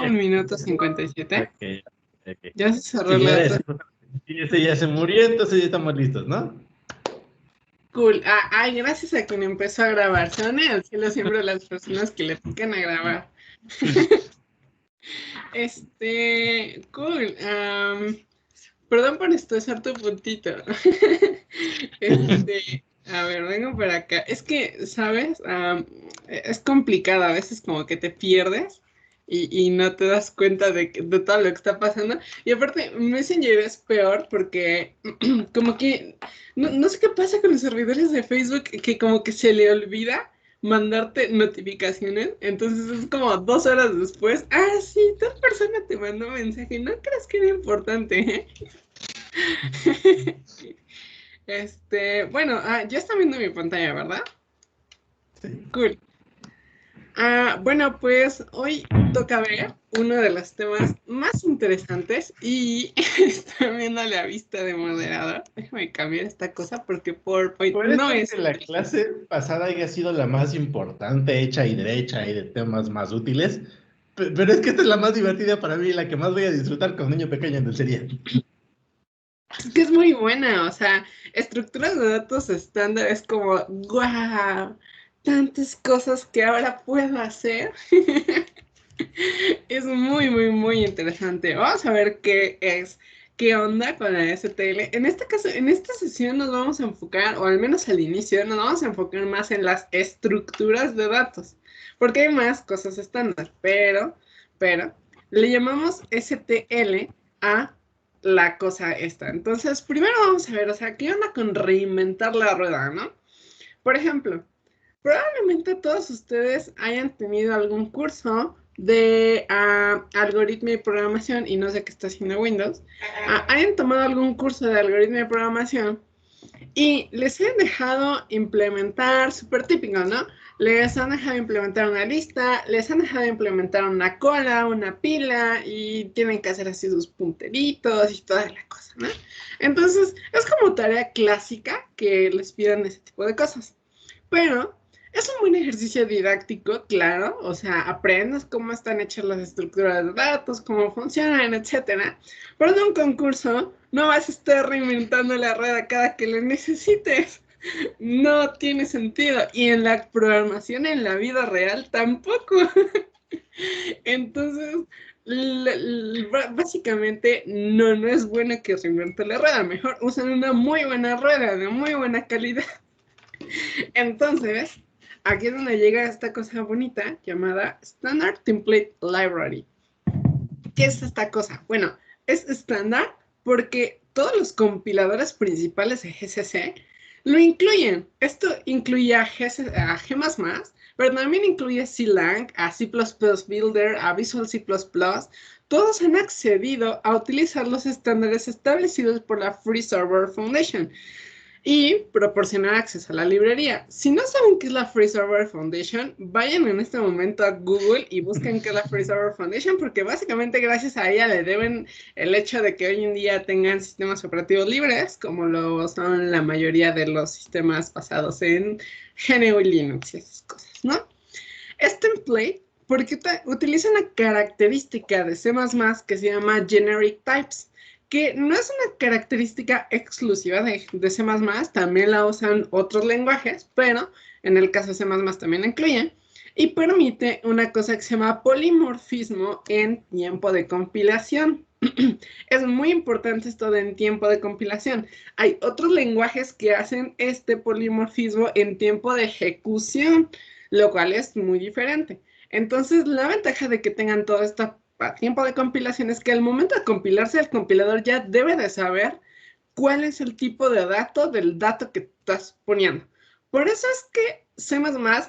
1 minuto 57. Ok. Ya se cerró Sí, la... ese ya se murió, entonces ya estamos listos, ¿no? Cool. Ay, gracias a quien empezó a grabar. Se van al cielo siempre las personas que le tocan a grabar. Cool. Perdón por estresar tu puntito. A ver, vengo para acá. Es que, ¿sabes? Es complicado. A veces como que te pierdes y no te das cuenta de todo lo que está pasando. Y aparte, Messenger es peor porque como que no sé qué pasa con los servidores de Facebook que como que se le olvida mandarte notificaciones. Entonces es como 2 horas después. Ah, sí, tal persona te mandó mensaje. No crees que era importante, ¿eh? Bueno, ya están viendo mi pantalla, ¿verdad? Sí. Cool. Bueno, pues hoy toca ver uno de los temas más interesantes y estoy viendo la vista de moderador. Déjame cambiar esta cosa porque PowerPoint Puede no ser es... que la clase pasada haya sido la más importante, hecha y derecha y de temas más útiles, pero es que esta es la más divertida para mí, la que más voy a disfrutar con un niño pequeño en el serial. Es que es muy buena, o sea, estructuras de datos estándar es como, ¡guau! Tantas cosas que ahora puedo hacer. Es muy, muy, muy interesante. Vamos a ver qué onda con la STL. En este caso, en esta sesión nos vamos a enfocar, o al menos al inicio, nos vamos a enfocar más en las estructuras de datos, porque hay más cosas estándar, pero, le llamamos STL a la cosa esta. Entonces, primero vamos a ver, o sea, ¿qué onda con reinventar la rueda, no? Por ejemplo, probablemente todos ustedes hayan tenido algún curso de algoritmo y programación, y no sé qué está haciendo Windows, hayan tomado algún curso de algoritmo y programación y les han dejado implementar, súper típico, ¿no? Les han dejado implementar una lista, les han dejado implementar una cola, una pila, y tienen que hacer así sus punteritos y toda la cosa, ¿no? Entonces, es como tarea clásica que les pidan ese tipo de cosas. Pero es un buen ejercicio didáctico, claro, o sea, aprendes cómo están hechas las estructuras de datos, cómo funcionan, etcétera. Pero en un concurso no vas a estar reinventando la rueda cada que lo necesites. No tiene sentido. Y en la programación en la vida real tampoco. Entonces, básicamente no es bueno que reinvente la rueda. Mejor usen una muy buena rueda de muy buena calidad. Entonces, aquí es donde llega esta cosa bonita llamada Standard Template Library. ¿Qué es esta cosa? Bueno, es estándar porque todos los compiladores principales de GCC lo incluyen. Esto incluye a G++, pero también incluye a CLang, a C++ Builder, a Visual C++. Todos han accedido a utilizar los estándares establecidos por la Free Software Foundation y proporcionar acceso a la librería. Si no saben qué es la Free Software Foundation, vayan en este momento a Google y busquen qué es la Free Software Foundation, porque básicamente gracias a ella le deben el hecho de que hoy en día tengan sistemas operativos libres, como lo son la mayoría de los sistemas basados en GNU y Linux y esas cosas, ¿no? Este template, porque utiliza una característica de C++ que se llama Generic Types, que no es una característica exclusiva de C++, también la usan otros lenguajes, pero en el caso de C++ también la incluyen, y permite una cosa que se llama polimorfismo en tiempo de compilación. Es muy importante esto de en tiempo de compilación. Hay otros lenguajes que hacen este polimorfismo en tiempo de ejecución, lo cual es muy diferente. Entonces, la ventaja de que tengan todo esto a tiempo de compilación es que al momento de compilarse, el compilador ya debe de saber cuál es el tipo de dato del dato que estás poniendo. Por eso es que C++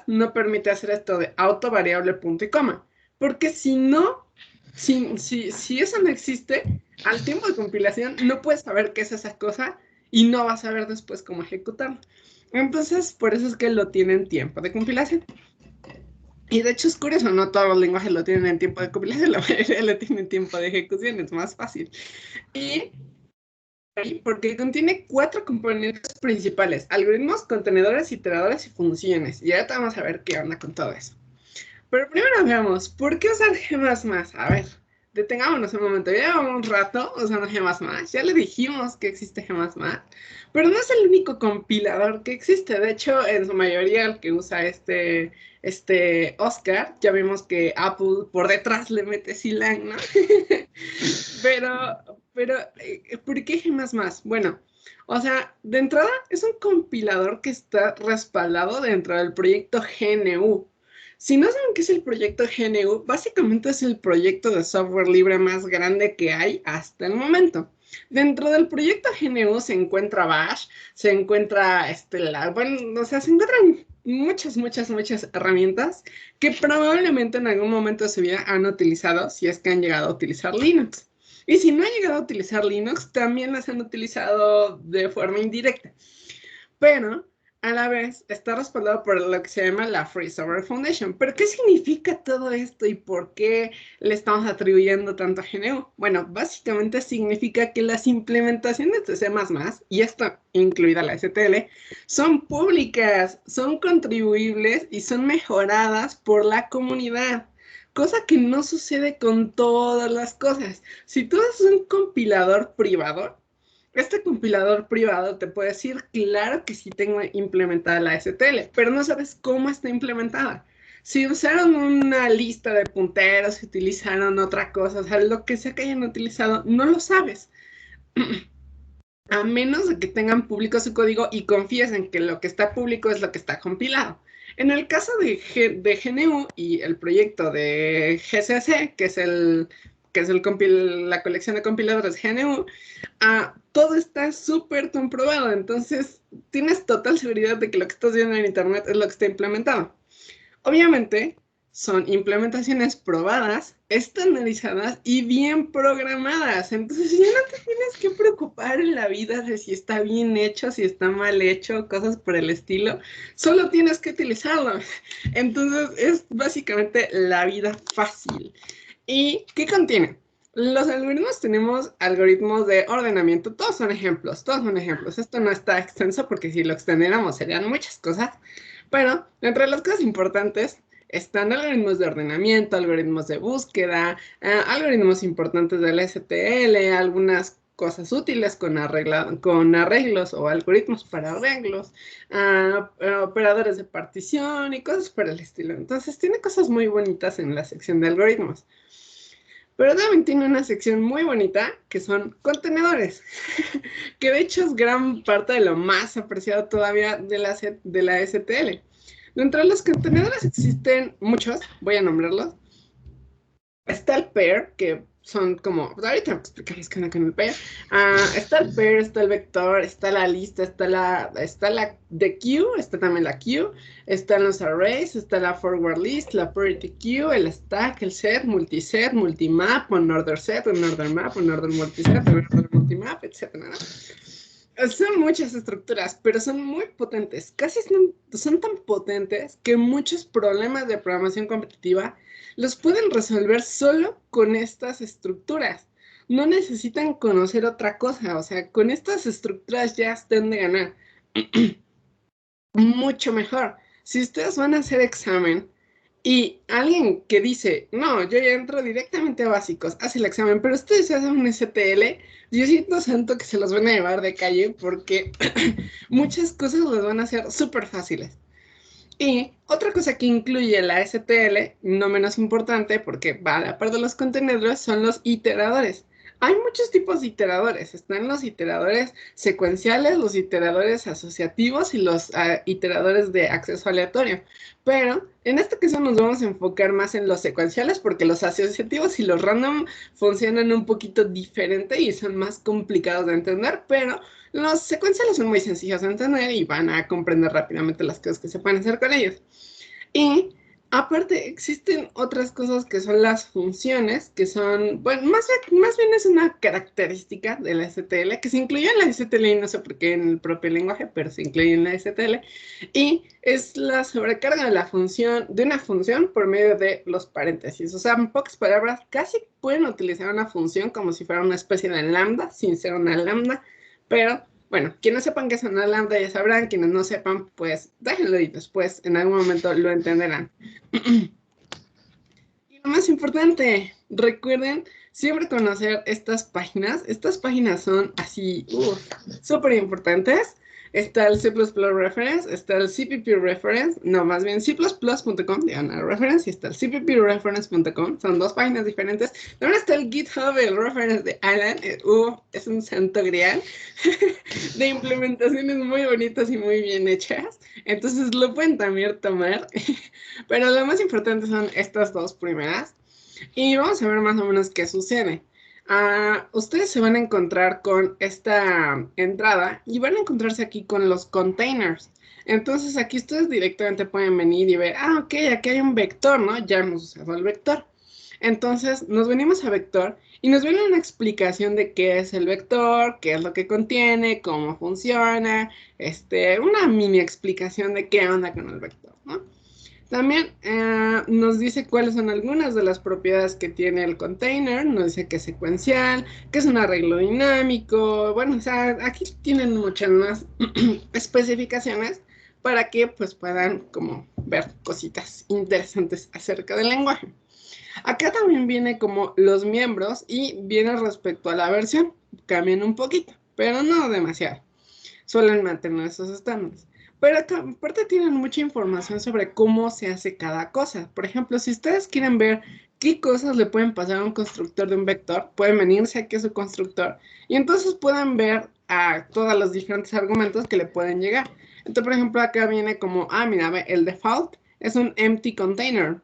no permite hacer esto de auto variable punto y coma, porque si no, si eso no existe, al tiempo de compilación no puedes saber qué es esa cosa y no vas a saber después cómo ejecutarlo. Entonces, por eso es que lo tienen tiempo de compilación. Y de hecho es curioso, no todos los lenguajes lo tienen en tiempo de compilación, la mayoría lo tienen en tiempo de ejecución, es más fácil. Y porque contiene 4 componentes principales: algoritmos, contenedores, iteradores y funciones. Y ahorita vamos a ver qué onda con todo eso. Pero primero veamos, ¿por qué usar G++? A ver, detengámonos un momento. Ya llevamos un rato usando G++. Ya le dijimos que existe G++, pero no es el único compilador que existe. De hecho, en su mayoría el que usa este Oscar, ya vimos que Apple por detrás le mete Clang, ¿no? pero, ¿por qué G++? Bueno, o sea, de entrada es un compilador que está respaldado dentro del proyecto GNU. Si no saben qué es el proyecto GNU, básicamente es el proyecto de software libre más grande que hay hasta el momento. Dentro del proyecto GNU se encuentra Bash, se encuentra, bueno, o sea, se encuentran muchas herramientas que probablemente en algún momento de su vida han utilizado, si es que han llegado a utilizar Linux. Y si no han llegado a utilizar Linux, también las han utilizado de forma indirecta. Pero a la vez está respaldado por lo que se llama la Free Software Foundation. ¿Pero qué significa todo esto y por qué le estamos atribuyendo tanto a GNU? Bueno, básicamente significa que las implementaciones de C++, y esto incluida la STL, son públicas, son contribuibles y son mejoradas por la comunidad. Cosa que no sucede con todas las cosas. Si tú haces un compilador privado, este compilador privado te puede decir, claro que sí tengo implementada la STL, pero no sabes cómo está implementada. Si usaron una lista de punteros, si utilizaron otra cosa, o sea, lo que sea que hayan utilizado, no lo sabes. A menos de que tengan público su código y confíes en que lo que está público es lo que está compilado. En el caso de GNU y el proyecto de GCC, la colección de compiladores GNU, todo está súper comprobado. Entonces, tienes total seguridad de que lo que estás viendo en Internet es lo que está implementado. Obviamente, son implementaciones probadas, estandarizadas y bien programadas. Entonces ya no te tienes que preocupar en la vida de si está bien hecho, si está mal hecho, cosas por el estilo. Solo tienes que utilizarlo. Entonces es básicamente la vida fácil. ¿Y qué contiene? Los algoritmos tenemos algoritmos de ordenamiento, todos son ejemplos, todos son ejemplos. Esto no está extenso porque si lo extendiéramos serían muchas cosas, pero entre las cosas importantes están algoritmos de ordenamiento, algoritmos de búsqueda, algoritmos importantes del STL, algunas cosas útiles con arreglos o algoritmos para arreglos, operadores de partición y cosas por el estilo. Entonces tiene cosas muy bonitas en la sección de algoritmos. Pero también tiene una sección muy bonita que son contenedores, que de hecho es gran parte de lo más apreciado todavía de la STL. Dentro de los contenedores existen muchos, voy a nombrarlos. Está el pair, que son como, pues ahorita explicamos qué onda con el pair. Está el pair, está el vector, está la lista, está la de queue, está también la queue, están los arrays, está la forward list, la priority queue, el stack, el set, multimap, unordered set, unordered map, unordered multiset, unordered multimap, etc. ¿no? Son muchas estructuras, pero son muy potentes. Casi son tan potentes que muchos problemas de programación competitiva los pueden resolver solo con estas estructuras. No necesitan conocer otra cosa. O sea, con estas estructuras ya están de ganar. Mucho mejor. Si ustedes van a hacer examen y alguien que dice, no, yo ya entro directamente a básicos, hace el examen, pero ustedes hacen un STL, yo siento santo que se los van a llevar de calle porque muchas cosas las van a hacer súper fáciles. Y otra cosa que incluye la STL, no menos importante porque va a la par de los contenedores, son los iteradores. Hay muchos tipos de iteradores. Están los iteradores secuenciales, los iteradores asociativos y los iteradores de acceso aleatorio. Pero en este caso nos vamos a enfocar más en los secuenciales porque los asociativos y los random funcionan un poquito diferente y son más complicados de entender, pero los secuenciales son muy sencillos de entender y van a comprender rápidamente las cosas que se pueden hacer con ellos. Y aparte existen otras cosas que son las funciones, que son, bueno, más bien es una característica de la STL, que se incluye en la STL y no sé por qué en el propio lenguaje, pero se incluye en la STL, y es la sobrecarga de una función por medio de los paréntesis. O sea, en pocas palabras, casi pueden utilizar una función como si fuera una especie de lambda, sin ser una lambda, pero bueno, quienes sepan que es una lambda ya sabrán, quienes no sepan, pues déjenlo y después en algún momento lo entenderán. más importante, recuerden siempre conocer estas páginas. Estas páginas son así, súper importantes. Está el C++ Reference, está el CPP Reference, no, más bien C++.com, reference, y está el cppreference.com, son dos páginas diferentes. También está el GitHub, el reference de Alan, es un santo grial de implementaciones muy bonitas y muy bien hechas. Entonces lo pueden también tomar, pero lo más importante son estas dos primeras. Y vamos a ver más o menos qué sucede. Ustedes se van a encontrar con esta entrada y van a encontrarse aquí con los containers. Entonces aquí ustedes directamente pueden venir y ver, ok, aquí hay un vector, ¿no? Ya hemos usado el vector. Entonces nos venimos a vector y nos viene una explicación de qué es el vector, qué es lo que contiene, cómo funciona, una mini explicación de qué onda con el vector, ¿no? También nos dice cuáles son algunas de las propiedades que tiene el container, nos dice que es secuencial, que es un arreglo dinámico, bueno, o sea, aquí tienen muchas más especificaciones para que pues puedan como ver cositas interesantes acerca del lenguaje. Acá también viene como los miembros y viene respecto a la versión, cambian un poquito, pero no demasiado, suelen mantener esos estándares. Pero aparte tienen mucha información sobre cómo se hace cada cosa. Por ejemplo, si ustedes quieren ver qué cosas le pueden pasar a un constructor de un vector, pueden venirse aquí a su constructor y entonces pueden ver a todos los diferentes argumentos que le pueden llegar. Entonces, por ejemplo, acá viene como, mira, el default es un empty container,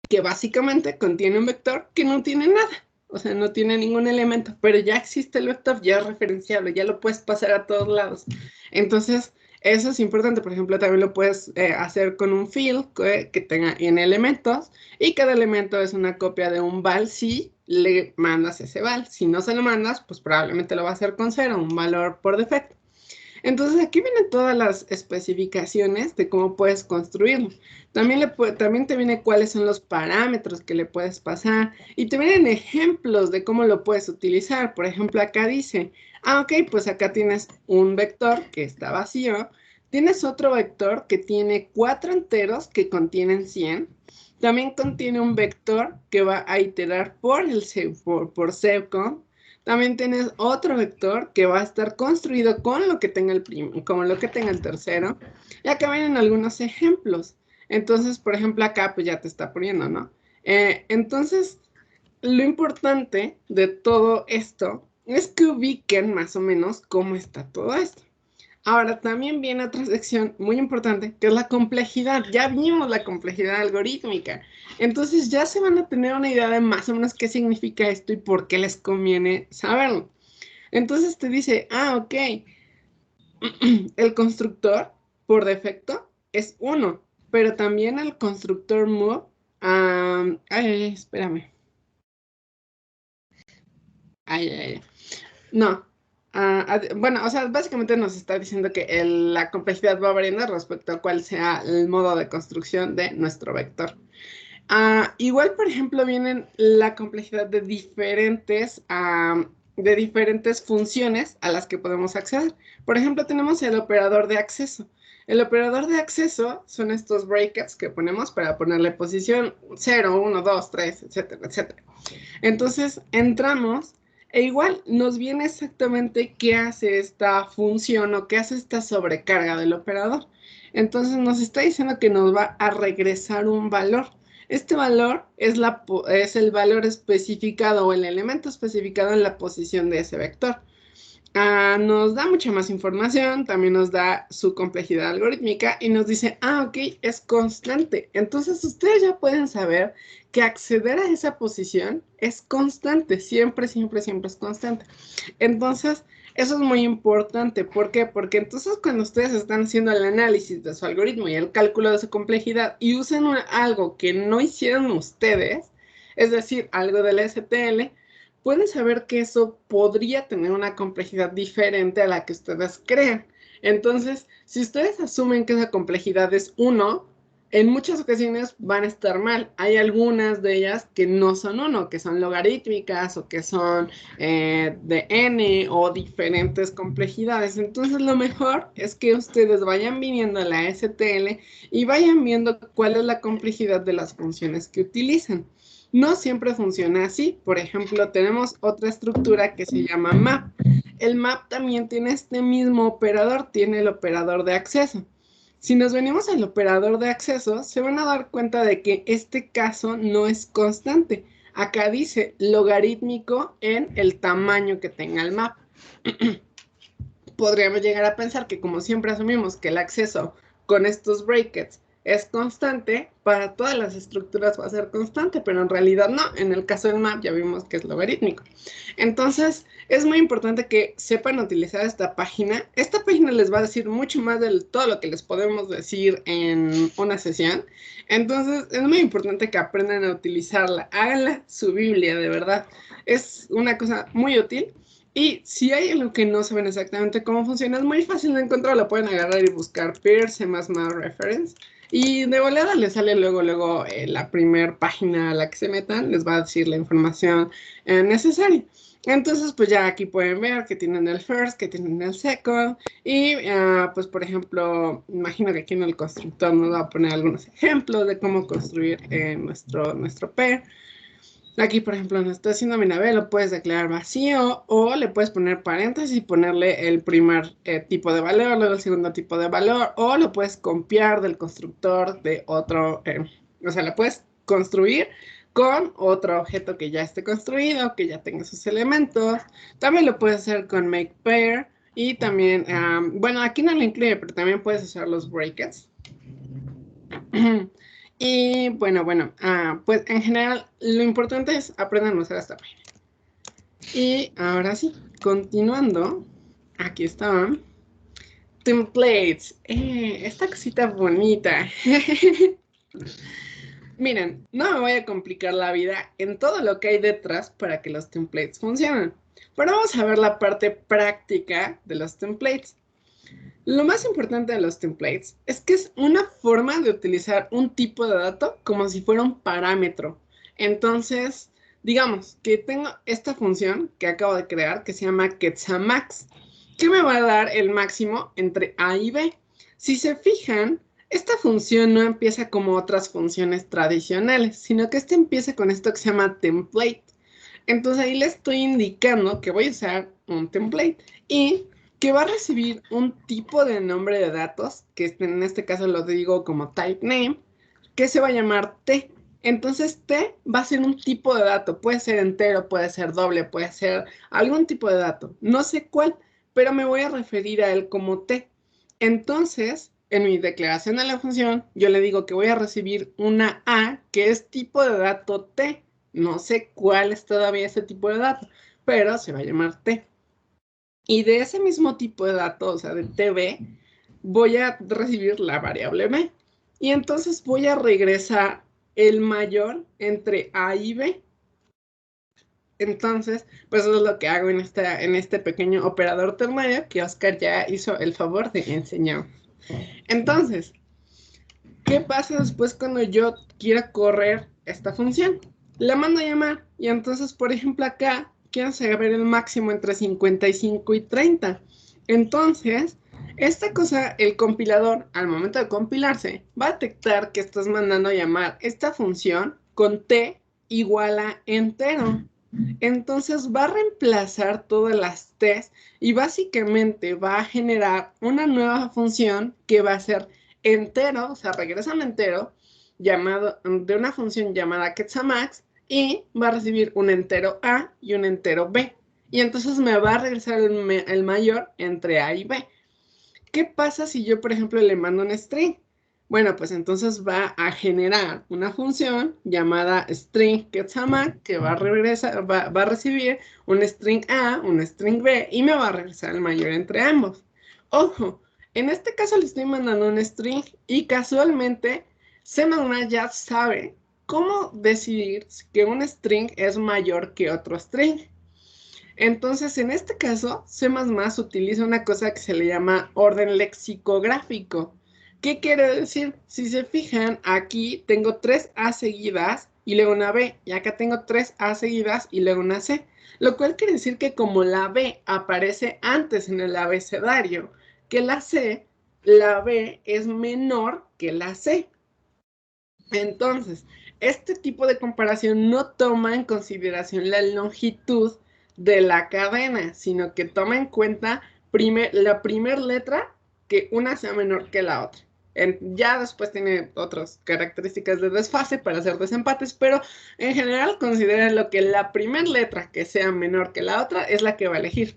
que básicamente contiene un vector que no tiene nada. O sea, no tiene ningún elemento, pero ya existe el vector, ya es referenciable, ya lo puedes pasar a todos lados. Entonces, eso es importante. Por ejemplo, también lo puedes hacer con un field que tenga n elementos y cada elemento es una copia de un val si le mandas ese val. Si no se lo mandas, pues probablemente lo va a hacer con 0, un valor por defecto. Entonces aquí vienen todas las especificaciones de cómo puedes construirlo. También te viene cuáles son los parámetros que le puedes pasar y te vienen ejemplos de cómo lo puedes utilizar. Por ejemplo, acá dice, ok, pues acá tienes un vector que está vacío, tienes otro vector que tiene 4 enteros que contienen 100, también contiene un vector que va a iterar por sevcon. También tienes otro vector que va a estar construido con lo que tenga el tercero. Y acá vienen algunos ejemplos. Entonces, por ejemplo, acá pues ya te está poniendo, ¿no? Entonces, lo importante de todo esto es que ubiquen más o menos cómo está todo esto. Ahora, también viene otra sección muy importante, que es la complejidad. Ya vimos la complejidad algorítmica. Entonces, ya se van a tener una idea de más o menos qué significa esto y por qué les conviene saberlo. Entonces, te dice, ok, el constructor, por defecto, es 1, pero también el constructor move, espérame. No. Bueno, o sea, básicamente nos está diciendo que la complejidad va variando respecto a cuál sea el modo de construcción de nuestro vector. Igual, por ejemplo, vienen la complejidad de diferentes funciones a las que podemos acceder. Por ejemplo, tenemos el operador de acceso. El operador de acceso son estos brackets que ponemos para ponerle posición 0, 1, 2, 3, etcétera, etcétera. Entonces, entramos e igual nos viene exactamente qué hace esta función o qué hace esta sobrecarga del operador. Entonces, nos está diciendo que nos va a regresar un valor. Este valor es el valor especificado o el elemento especificado en la posición de ese vector. Nos da mucha más información, también nos da su complejidad algorítmica y nos dice, ok, es constante. Entonces ustedes ya pueden saber que acceder a esa posición es constante, siempre, siempre, siempre es constante. Entonces, eso es muy importante. ¿Por qué? Porque entonces cuando ustedes están haciendo el análisis de su algoritmo y el cálculo de su complejidad y usan algo que no hicieron ustedes, es decir, algo del STL, pueden saber que eso podría tener una complejidad diferente a la que ustedes creen. Entonces, si ustedes asumen que esa complejidad es 1, en muchas ocasiones van a estar mal. Hay algunas de ellas que no son uno, que son logarítmicas o que son de n o diferentes complejidades. Entonces lo mejor es que ustedes vayan viniendo a la STL y vayan viendo cuál es la complejidad de las funciones que utilizan. No siempre funciona así. Por ejemplo, tenemos otra estructura que se llama map. El map también tiene este mismo operador, tiene el operador de acceso. Si nos venimos al operador de acceso, se van a dar cuenta de que este caso no es constante. Acá dice logarítmico en el tamaño que tenga el map. Podríamos llegar a pensar que como siempre asumimos que el acceso con estos brackets es constante, para todas las estructuras va a ser constante, pero en realidad no. En el caso del map ya vimos que es logarítmico. Entonces, es muy importante que sepan utilizar esta página. Esta página les va a decir mucho más de todo lo que les podemos decir en una sesión. Entonces, es muy importante que aprendan a utilizarla. Háganla su Biblia, de verdad. Es una cosa muy útil. Y si hay algo que no saben exactamente cómo funciona, es muy fácil de encontrar. Lo pueden agarrar y buscar peer, C++ reference. Y de volada les sale luego la primera página a la que se metan, les va a decir la información necesaria. Entonces, pues ya aquí pueden ver que tienen el first, que tienen el second. Y pues, por ejemplo, imagino que aquí en el constructor nos va a poner algunos ejemplos de cómo construir nuestro pair. Aquí, por ejemplo, en esta síndrome B lo puedes declarar vacío o le puedes poner paréntesis y ponerle el primer tipo de valor, luego el segundo tipo de valor, o lo puedes copiar del constructor de otro, o sea, lo puedes construir con otro objeto que ya esté construido, que ya tenga sus elementos. También lo puedes hacer con makePair y también, bueno, aquí no lo incluye, pero también puedes usar los brackets. Y bueno, pues en general lo importante es aprendan a usar esta página. Y ahora sí, continuando, aquí estaban templates. Esta cosita bonita. Miren, no me voy a complicar la vida en todo lo que hay detrás para que los templates funcionen. Pero vamos a ver la parte práctica de los templates. Lo más importante de los templates es que es una forma de utilizar un tipo de dato como si fuera un parámetro. Entonces, digamos que tengo esta función que acabo de crear que se llama quetzamax, que me va a dar el máximo entre A y B. Si se fijan, esta función no empieza como otras funciones tradicionales, sino que esta empieza con esto que se llama template. Entonces ahí le estoy indicando que voy a usar un template y que va a recibir un tipo de nombre de datos, que en este caso lo digo como type name, que se va a llamar T. Entonces T va a ser un tipo de dato, puede ser entero, puede ser doble, puede ser algún tipo de dato, no sé cuál, pero me voy a referir a él como T. Entonces, en mi declaración de la función, yo le digo que voy a recibir una A que es tipo de dato T. No sé cuál es todavía ese tipo de dato, pero se va a llamar T. Y de ese mismo tipo de datos, o sea, de TB, voy a recibir la variable B. Y entonces voy a regresar el mayor entre A y B. Entonces, pues eso es lo que hago en este pequeño operador ternario que Oscar ya hizo el favor de enseñar. Entonces, ¿qué pasa después cuando yo quiera correr esta función? La mando a llamar y entonces, por ejemplo, acá quiero saber el máximo entre 55 y 30. Entonces, esta cosa, el compilador, al momento de compilarse, va a detectar que estás mandando a llamar esta función con t igual a entero. Entonces va a reemplazar todas las t's y básicamente va a generar una nueva función que va a ser entero, o sea, regresa un entero llamado de una función llamada quetzamax y va a recibir un entero A y un entero B. Y entonces me va a regresar el mayor entre A y B. ¿Qué pasa si yo, por ejemplo, le mando un string? Bueno, pues entonces va a generar una función llamada string quetzamax que va a recibir un string A, un string B y me va a regresar el mayor entre ambos. Ojo, en este caso le estoy mandando un string y casualmente C++ ya sabe cómo decidir que un string es mayor que otro string. Entonces, en este caso, C++ utiliza una cosa que se le llama orden lexicográfico, ¿Qué quiere decir? Si se fijan, aquí tengo 3A seguidas y luego una B, y acá tengo 3A seguidas y luego una C, lo cual quiere decir que como la B aparece antes en el abecedario que la C, la B es menor que la C. Entonces, este tipo de comparación no toma en consideración la longitud de la cadena, sino que toma en cuenta la primera letra, que una sea menor que la otra. Ya después tiene otras características de desfase para hacer desempates, pero en general considera lo que la primera letra que sea menor que la otra es la que va a elegir.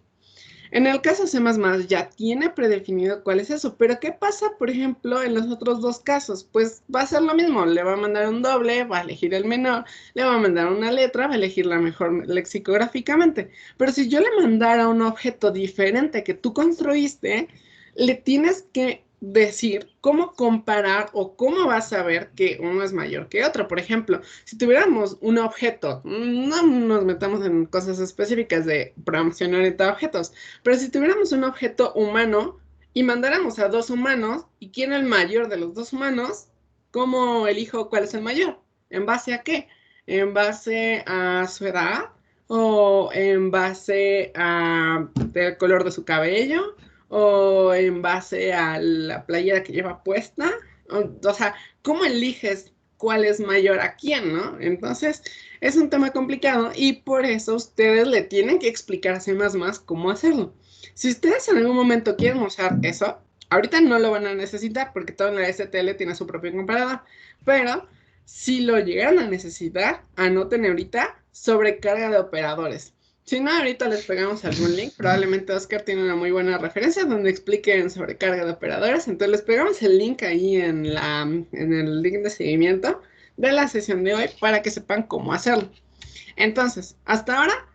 En el caso C++ ya tiene predefinido cuál es eso, pero ¿qué pasa, por ejemplo, en los otros dos casos? Pues va a ser lo mismo, le va a mandar un doble, va a elegir el menor, le va a mandar una letra, va a elegir la mejor lexicográficamente. Pero si yo le mandara un objeto diferente que tú construiste, le tienes que decir cómo comparar o cómo vas a ver que uno es mayor que otro. Por ejemplo, si tuviéramos un objeto, no nos metamos en cosas específicas de programación orientada a objetos, pero si tuviéramos un objeto humano y mandáramos a dos humanos, ¿y quién es el mayor de los dos humanos? ¿Cómo elijo cuál es el mayor? ¿En base a qué? ¿En base a su edad? ¿O en base a el color de su cabello? ¿O en base a la playera que lleva puesta? O sea, ¿cómo eliges cuál es mayor a quién, no? Entonces, es un tema complicado y por eso ustedes le tienen que explicar a C++ cómo hacerlo. Si ustedes en algún momento quieren usar eso, ahorita no lo van a necesitar porque todo en la STL tiene su propio comparador, pero si lo llegaran a necesitar, anoten ahorita sobrecarga de operadores. Si no, ahorita les pegamos algún link. Probablemente Oscar tiene una muy buena referencia donde expliquen sobrecarga de operadores. Entonces les pegamos el link ahí en el link de seguimiento de la sesión de hoy para que sepan cómo hacerlo. Entonces, hasta ahora,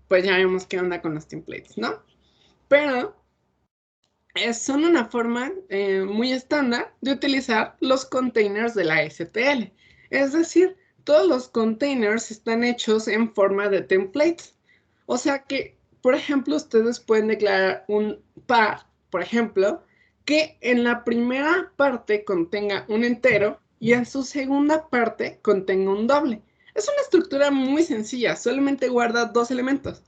pues ya vemos qué onda con los templates, ¿no? Pero son una forma muy estándar de utilizar los containers de la STL. Es decir, todos los containers están hechos en forma de templates. O sea que, por ejemplo, ustedes pueden declarar un par, por ejemplo, que en la primera parte contenga un entero y en su segunda parte contenga un doble. Es una estructura muy sencilla, solamente guarda dos elementos.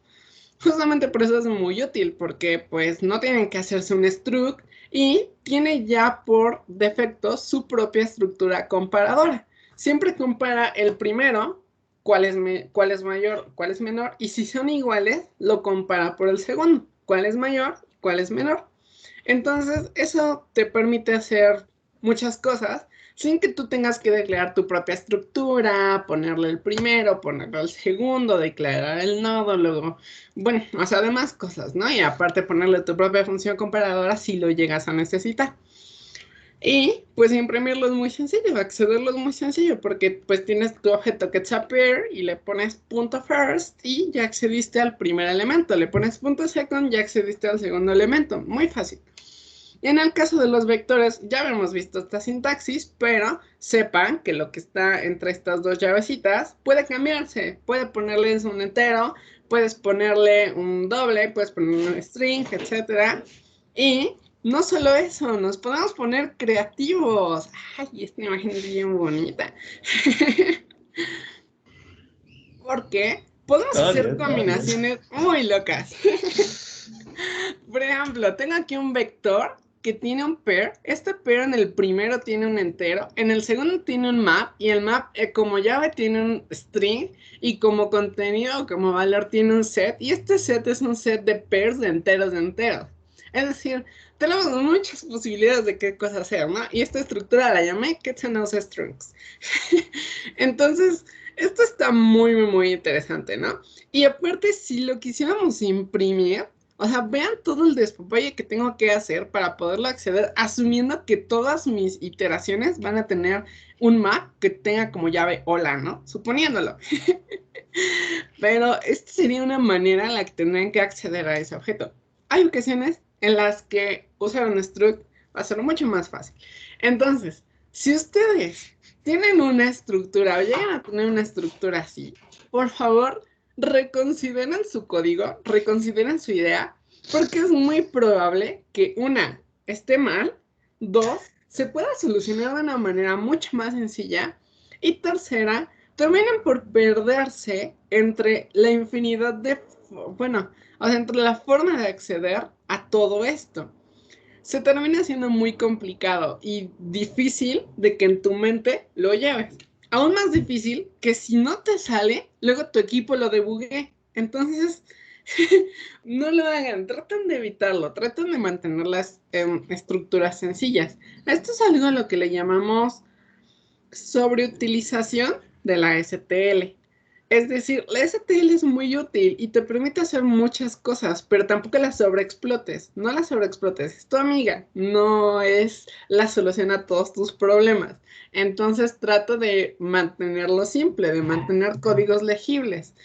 Justamente por eso es muy útil, porque pues no tienen que hacerse un struct y tiene ya por defecto su propia estructura comparadora. Siempre compara el primero, cuál es mayor, cuál es menor, y si son iguales, lo compara por el segundo, cuál es mayor, cuál es menor. Entonces, eso te permite hacer muchas cosas sin que tú tengas que declarar tu propia estructura, ponerle el primero, ponerle el segundo, declarar el nodo, luego, bueno, o sea, demás cosas, ¿no? Y aparte ponerle tu propia función comparadora si lo llegas a necesitar. Y pues imprimirlo es muy sencillo, accederlo es muy sencillo, porque pues tienes tu objeto que es a pair y le pones punto first y ya accediste al primer elemento, le pones punto second, ya accediste al segundo elemento, muy fácil. Y en el caso de los vectores, ya hemos visto esta sintaxis, pero sepan que lo que está entre estas dos llavecitas puede cambiarse. Puede ponerles un entero, puedes ponerle un doble, puedes ponerle un string, etc. Y no solo eso, nos podemos poner creativos. Ay, esta imagen es bien bonita. Porque podemos hacer combinaciones muy locas. Por ejemplo, tengo aquí un vector que tiene un pair. Este pair en el primero tiene un entero, en el segundo tiene un map y el map como llave tiene un string y como contenido o como valor tiene un set y este set es un set de pairs de enteros de enteros. Es decir, tenemos muchas posibilidades de qué cosa hacer, ¿no? Y esta estructura la llamé Ketchanos Strings. Entonces, esto está muy, muy interesante, ¿no? Y aparte, si lo quisiéramos imprimir, o sea, vean todo el despapalle que tengo que hacer para poderlo acceder, asumiendo que todas mis iteraciones van a tener un map que tenga como llave hola, ¿no? Suponiéndolo. Pero esta sería una manera en la que tendrían que acceder a ese objeto. Hay ocasiones en las que usar un struct va a ser mucho más fácil. Entonces, si ustedes tienen una estructura o llegan a tener una estructura así, por favor, reconsideren su código, reconsideren su idea, porque es muy probable que una esté mal, dos, se pueda solucionar de una manera mucho más sencilla. Y tercera, terminan por perderse entre la infinidad de, bueno, o sea, entre la forma de acceder a todo esto. Se termina siendo muy complicado y difícil de que en tu mente lo lleves. Aún más difícil que si no te sale, luego tu equipo lo debugue. Entonces, no lo hagan, traten de evitarlo, traten de mantener las estructuras sencillas. Esto es algo a lo que le llamamos sobreutilización de la STL. Es decir, la STL es muy útil y te permite hacer muchas cosas, pero tampoco la sobreexplotes. No la sobreexplotes, es tu amiga, no es la solución a todos tus problemas. Entonces trato de mantenerlo simple, de mantener códigos legibles.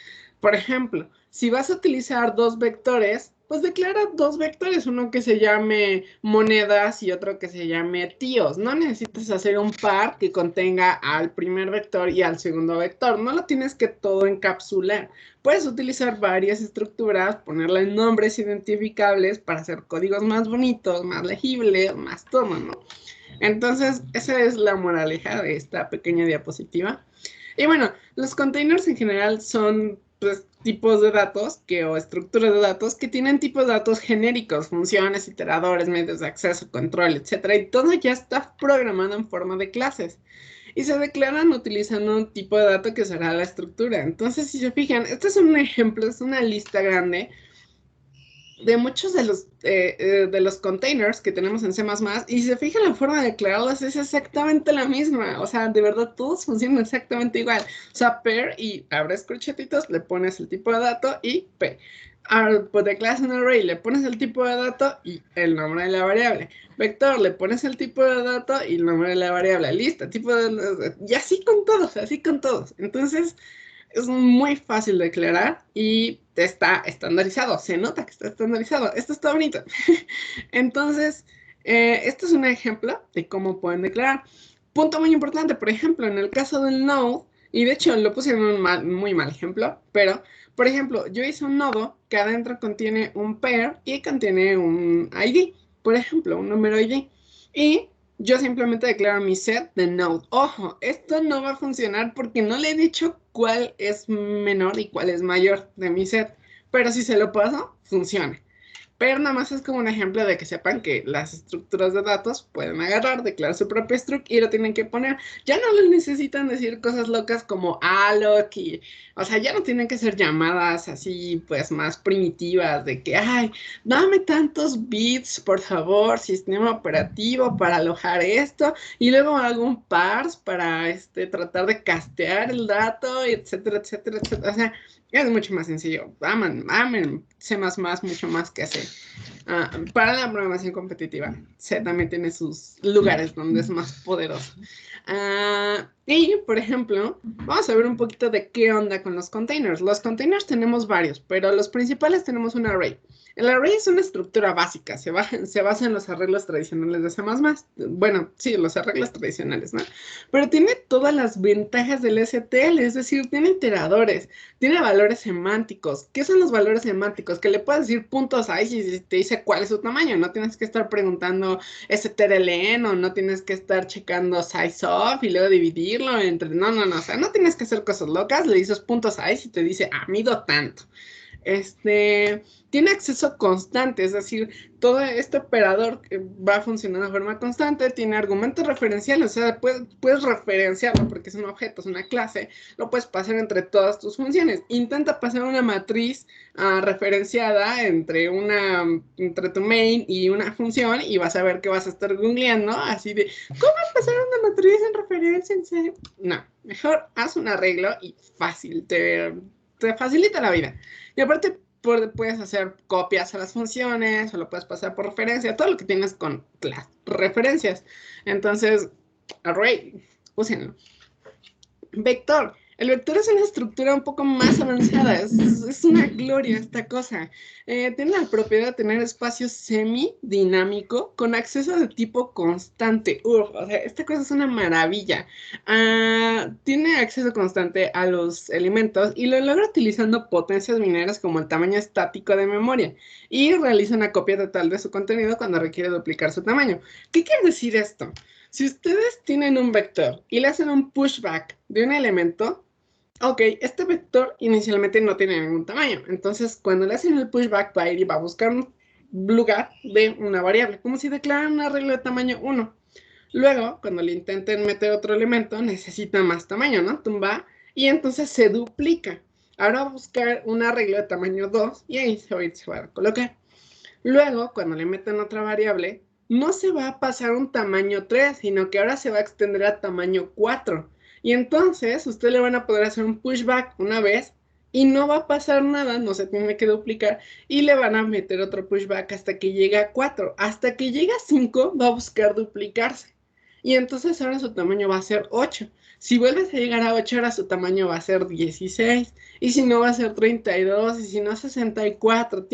Por ejemplo, si vas a utilizar dos vectores, pues declara dos vectores, uno que se llame monedas y otro que se llame tíos. No necesitas hacer un par que contenga al primer vector y al segundo vector. No lo tienes que todo encapsular. Puedes utilizar varias estructuras, ponerle nombres identificables para hacer códigos más bonitos, más legibles, más todo, ¿no? Entonces, esa es la moraleja de esta pequeña diapositiva. Y bueno, los containers en general son pues, tipos de datos o estructuras de datos que tienen tipos de datos genéricos, funciones, iteradores, medios de acceso, control, etcétera, y todo ya está programado en forma de clases. Y se declaran utilizando un tipo de dato que será la estructura. Entonces, si se fijan, este es un ejemplo, es una lista grande de muchos de los containers que tenemos en C++, y si se fijan la forma de declararlos es exactamente la misma, o sea, de verdad todos funcionan exactamente igual, o sea, per y abres corchetitos, le pones el tipo de dato y p. Pues declaras un array, le pones el tipo de dato y el nombre de la variable. Vector, le pones el tipo de dato y el nombre de la variable. Lista, tipo de... Y así con todos, así con todos. Entonces, es muy fácil de declarar y está estandarizado. Se nota que está estandarizado. Esto está bonito. Entonces, este es un ejemplo de cómo pueden declarar. Punto muy importante, por ejemplo, en el caso del node, y de hecho lo puse en un muy mal ejemplo, pero, por ejemplo, yo hice un nodo que adentro contiene un pair y contiene un ID, por ejemplo, un número ID. Y yo simplemente declaro mi set de node. Ojo, esto no va a funcionar porque no le he dicho cuál es menor y cuál es mayor de mi set. Pero si se lo paso, funciona. Pero nada más es como un ejemplo de que sepan que las estructuras de datos pueden agarrar, declarar su propio struct y lo tienen que poner. Ya no les necesitan decir cosas locas como alloc y, o sea, ya no tienen que ser llamadas así, pues, más primitivas de que, ay, dame tantos bits, por favor, sistema operativo para alojar esto y luego hago un parse para, tratar de castear el dato, etcétera, etcétera, etcétera. O sea, es mucho más sencillo. Amen, C++ mucho más que hacer. Para la programación competitiva, C también tiene sus lugares donde es más poderoso. Y, por ejemplo, vamos a ver un poquito de qué onda con los containers. Los containers tenemos varios, pero los principales tenemos un array. El array es una estructura básica, se basa en los arreglos tradicionales de C++. Bueno, sí, los arreglos tradicionales, ¿no? Pero tiene todas las ventajas del STL, es decir, tiene iteradores, tiene valores semánticos. ¿Qué son los valores semánticos? Que le puedes decir puntos size y te dice cuál es su tamaño. No tienes que estar preguntando strlen o no tienes que estar checando size of y luego dividirlo entre... No, o sea, no tienes que hacer cosas locas. Le dices puntos size y te dice, mido tanto. Tiene acceso constante, es decir, todo este operador va a funcionar de forma constante, tiene argumentos referenciales, o sea, puedes referenciarlo porque es un objeto, es una clase, lo puedes pasar entre todas tus funciones. Intenta pasar una matriz referenciada entre tu main y una función y vas a ver que vas a estar googleando así de, ¿cómo pasar una matriz en referencia? No, mejor haz un arreglo y fácil, te facilita la vida. Y aparte puedes hacer copias a las funciones o lo puedes pasar por referencia, todo lo que tienes con las referencias. Entonces, array, úsenlo. Vector. El vector es una estructura un poco más avanzada, es una gloria esta cosa. Tiene la propiedad de tener espacio semidinámico con acceso de tipo constante. Uf, o sea, esta cosa es una maravilla. Tiene acceso constante a los elementos y lo logra utilizando potencias binaриas como el tamaño estático de memoria y realiza una copia total de su contenido cuando requiere duplicar su tamaño. ¿Qué quiere decir esto? Si ustedes tienen un vector y le hacen un pushback de un elemento, ok, este vector inicialmente no tiene ningún tamaño. Entonces, cuando le hacen el pushback, va a ir y va a buscar un lugar de una variable, como si declararan una regla de tamaño 1. Luego, cuando le intenten meter otro elemento, necesita más tamaño, ¿no? Tumba, y entonces se duplica. Ahora va a buscar una regla de tamaño 2 y ahí se va a colocar. Luego, cuando le meten otra variable, no se va a pasar un tamaño 3, sino que ahora se va a extender a tamaño 4. Y entonces, usted le van a poder hacer un pushback una vez y no va a pasar nada, no se tiene que duplicar. Y le van a meter otro pushback hasta que llegue a 4. Hasta que llegue a 5, va a buscar duplicarse. Y entonces ahora su tamaño va a ser 8. Si vuelves a llegar a 8, ahora su tamaño va a ser 16. Y si no, va a ser 32. Y si no, 64.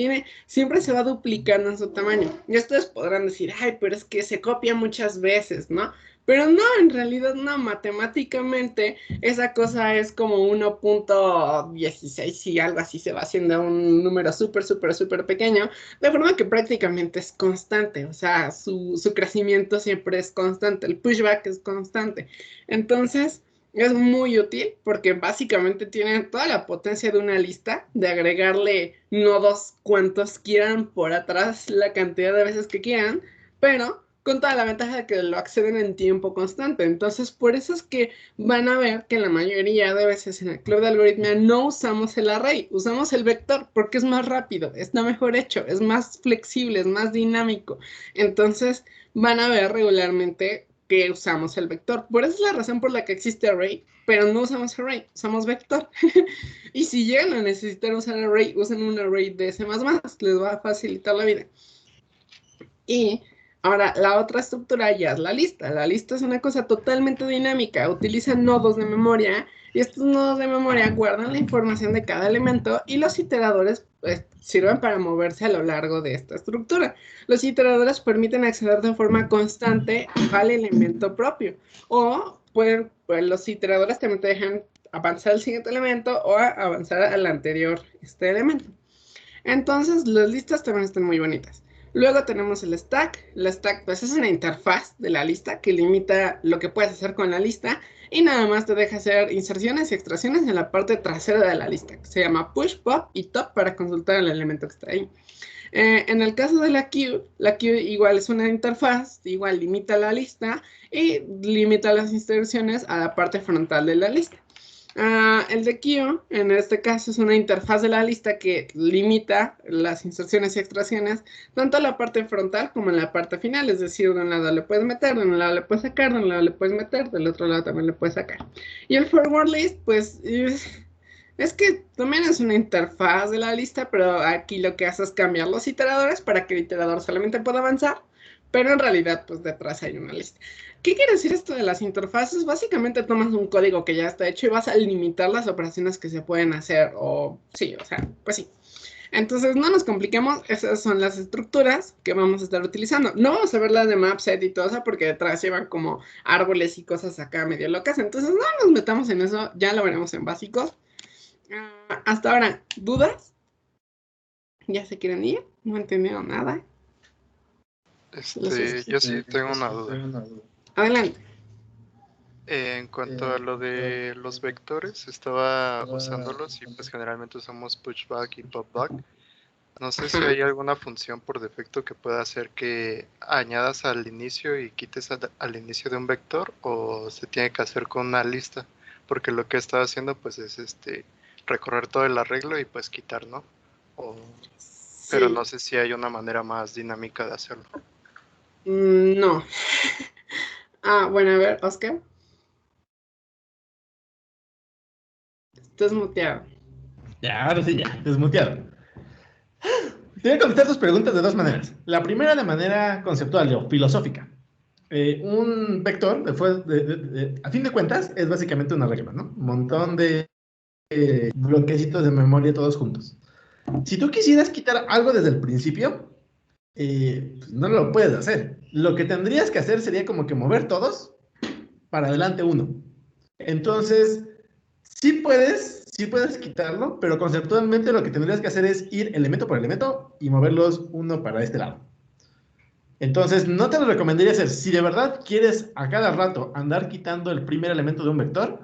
Siempre se va duplicando en su tamaño. Y ustedes podrán decir, ay, pero es que se copia muchas veces, ¿no? Pero no, en realidad no, matemáticamente esa cosa es como 1.16 y algo así se va haciendo un número súper, súper, súper pequeño, de forma que prácticamente es constante, o sea, su crecimiento siempre es constante, el pushback es constante. Entonces, es muy útil porque básicamente tiene toda la potencia de una lista, de agregarle nodos cuantos quieran por atrás, la cantidad de veces que quieran, pero con toda la ventaja de que lo acceden en tiempo constante. Entonces, por eso es que van a ver que la mayoría de veces en el club de algoritmia no usamos el array, usamos el vector porque es más rápido, está mejor hecho, es más flexible, es más dinámico. Entonces, van a ver regularmente que usamos el vector. Por eso es la razón por la que existe array, pero no usamos array, usamos vector. Y si llegan a necesitar usar array, usen un array de C++, les va a facilitar la vida. Y ahora la otra estructura ya es la lista. La lista es una cosa totalmente dinámica, utiliza nodos de memoria y estos nodos de memoria guardan la información de cada elemento y los iteradores pues, sirven para moverse a lo largo de esta estructura. Los iteradores permiten acceder de forma constante al elemento propio o pues, los iteradores también te dejan avanzar al siguiente elemento o avanzar al anterior elemento. Entonces, las listas también están muy bonitas. Luego tenemos el stack. El stack, pues, es una interfaz de la lista que limita lo que puedes hacer con la lista y nada más te deja hacer inserciones y extracciones en la parte trasera de la lista, que se llama push, pop y top para consultar el elemento que está ahí. En el caso de la queue igual es una interfaz, igual limita la lista y limita las inserciones a la parte frontal de la lista. El de queue, en este caso, es una interfaz de la lista que limita las inserciones y extracciones tanto en la parte frontal como en la parte final, es decir, de un lado le puedes meter, de un lado le puedes sacar, de un lado le puedes meter, del otro lado también le puedes sacar. Y el forward list, pues, es que también es una interfaz de la lista, pero aquí lo que hace es cambiar los iteradores para que el iterador solamente pueda avanzar, pero en realidad, pues, detrás hay una lista. ¿Qué quiere decir esto de las interfaces? Básicamente tomas un código que ya está hecho y vas a limitar las operaciones que se pueden hacer, o sí, o sea, pues sí. Entonces, no nos compliquemos, esas son las estructuras que vamos a estar utilizando. No vamos a ver las de Mapset y todo eso porque detrás llevan como árboles y cosas acá medio locas, entonces no nos metamos en eso, ya lo veremos en básicos. Hasta ahora, ¿dudas? ¿Ya se quieren ir? No entendieron nada. Yo sí tengo una duda. Adelante. En cuanto a lo de los vectores, estaba usándolos y pues generalmente usamos pushback y popback. No sé si hay alguna función por defecto que pueda hacer que añadas al inicio y quites al inicio de un vector, o se tiene que hacer con una lista, porque lo que he estado haciendo pues es recorrer todo el arreglo y pues quitar, ¿no? Sí. Pero no sé si hay una manera más dinámica de hacerlo. No. Bueno, a ver, Oscar. Estás muteado. Ya, ahora sí, ya, desmuteado. Te voy a contestar tus preguntas de dos maneras. La primera de manera conceptual o filosófica. Un vector, a fin de cuentas, es básicamente una regla, ¿no? Un montón de bloquecitos de memoria todos juntos. Si tú quisieras quitar algo desde el principio, pues no lo puedes hacer. Lo que tendrías que hacer sería como que mover todos para adelante uno. Entonces, sí puedes quitarlo, pero conceptualmente lo que tendrías que hacer es ir elemento por elemento y moverlos uno para este lado. Entonces, no te lo recomendaría hacer. Si de verdad quieres a cada rato andar quitando el primer elemento de un vector,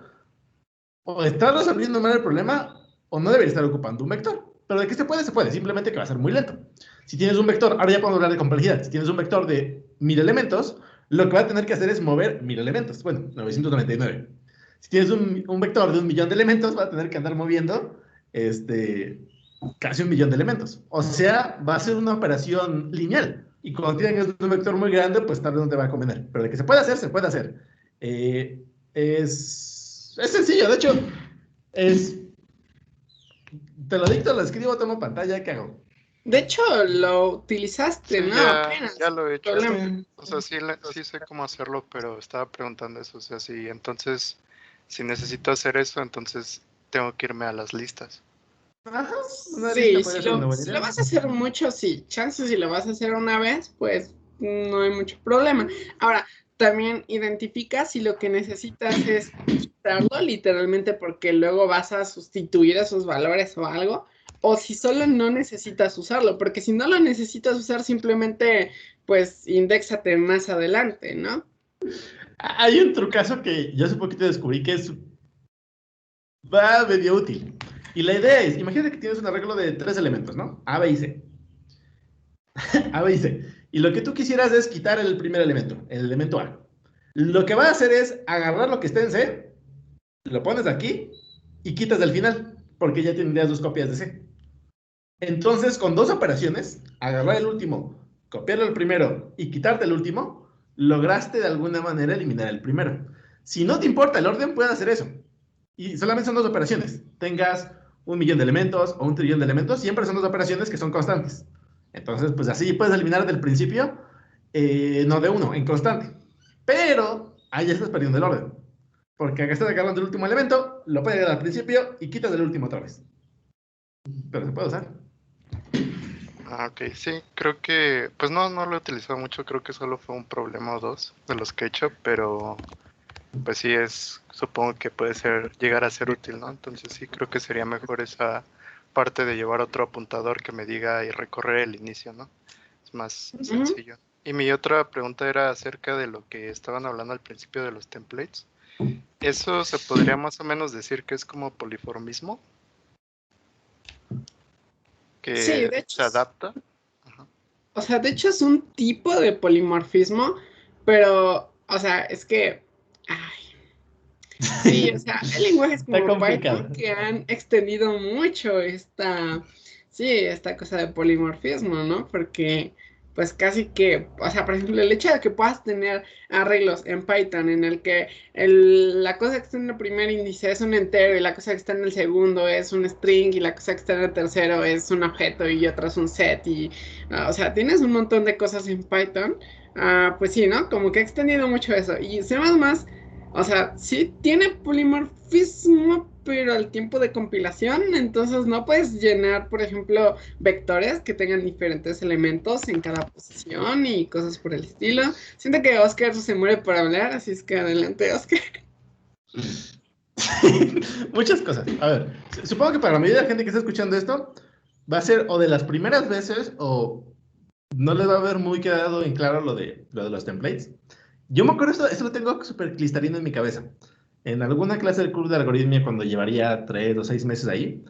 o estás resolviendo mal el problema, o no deberías estar ocupando un vector. Pero de que se puede, simplemente que va a ser muy lento. Si tienes un vector, ahora ya podemos hablar de complejidad. Si tienes un vector de 1000 elementos, lo que va a tener que hacer es mover 1000 elementos. Bueno, 999. Si tienes un vector de 1.000.000 de elementos, va a tener que andar moviendo casi 1.000.000 de elementos. O sea, va a ser una operación lineal. Y cuando tienes un vector muy grande, pues tal vez no te va a convenir. Pero de que se puede hacer, se puede hacer. Es sencillo, de hecho, te lo dicto, lo escribo, tomo pantalla, ¿qué hago? De hecho, lo utilizaste, Sí, ¿no? Apenas. ya lo he hecho. Problema. O sea, sí sé cómo hacerlo, pero estaba preguntando eso. O sea, entonces, si necesito hacer eso, entonces tengo que irme a las listas. Ajá, una lista Sí, podría ser una buena si lo idea. vas a hacer mucho, sí. Chances si lo vas a hacer una vez, pues no hay mucho problema. Ahora, también identifica si lo que necesitas es quitarlo literalmente porque luego vas a sustituir esos valores o algo, o si solo no necesitas usarlo, porque si no lo necesitas usar, simplemente pues indéxate más adelante, ¿no? Hay un trucazo que yo hace poquito descubrí que va medio útil. Y la idea es, imagínate que tienes un arreglo de 3 elementos, ¿no? A, B y C. A, B y C. Y lo que tú quisieras es quitar el primer elemento, el elemento A. Lo que va a hacer es agarrar lo que está en C, lo pones aquí y quitas del final, porque ya tendrías 2 copias de C. Entonces, con 2 operaciones, agarrar el último, copiarlo el primero y quitarte el último, lograste de alguna manera eliminar el primero. Si no te importa el orden, puedes hacer eso. Y solamente son 2 operaciones. Tengas 1.000.000 de elementos o 1.000.000.000 de elementos, siempre son 2 operaciones que son constantes. Entonces, pues así puedes eliminar del principio, no de uno, en constante. Pero ahí ya estás perdiendo el orden. Porque acá estás agarrando el último elemento, lo puedes agregar al principio y quitas el último otra vez. Pero se puede usar. Ok, sí, creo que, pues no lo he utilizado mucho, creo que solo fue un problema o dos de los que he hecho, pero pues sí supongo que llegar a ser útil, ¿no? Entonces sí, creo que sería mejor esa parte de llevar otro apuntador que me diga y recorrer el inicio, ¿no? Es más sencillo. Y mi otra pregunta era acerca de lo que estaban hablando al principio de los templates. ¿Eso se podría más o menos decir que es como poliformismo? Que Sí, de hecho, se adapta. Ajá. o sea, de hecho es un tipo de polimorfismo, pero, o sea, es que, ay, sí, o sea, hay lenguajes Está como Python complicado. que han extendido mucho esta cosa de polimorfismo, ¿no? Porque, pues casi que, o sea, por ejemplo, el hecho de que puedas tener arreglos en Python en el que la cosa que está en el primer índice es un entero y la cosa que está en el segundo es un string y la cosa que está en el tercero es un objeto y otra es un set y, o sea, tienes un montón de cosas en Python. Pues sí, ¿no? Como que ha extendido mucho eso. Y C++, o sea, sí tiene polimorfismo, pero al tiempo de compilación, entonces no puedes llenar, por ejemplo, vectores que tengan diferentes elementos en cada posición y cosas por el estilo. Siento que Oscar se muere por hablar, así es que adelante, Oscar. Muchas cosas. A ver, supongo que para la mayoría de la gente que está escuchando esto, va a ser o de las primeras veces o no les va a haber muy quedado en claro lo de los templates. Yo me acuerdo, esto lo tengo súper cristalino en mi cabeza. En alguna clase del curso de algoritmia, cuando llevaría 3 o 6 meses ahí,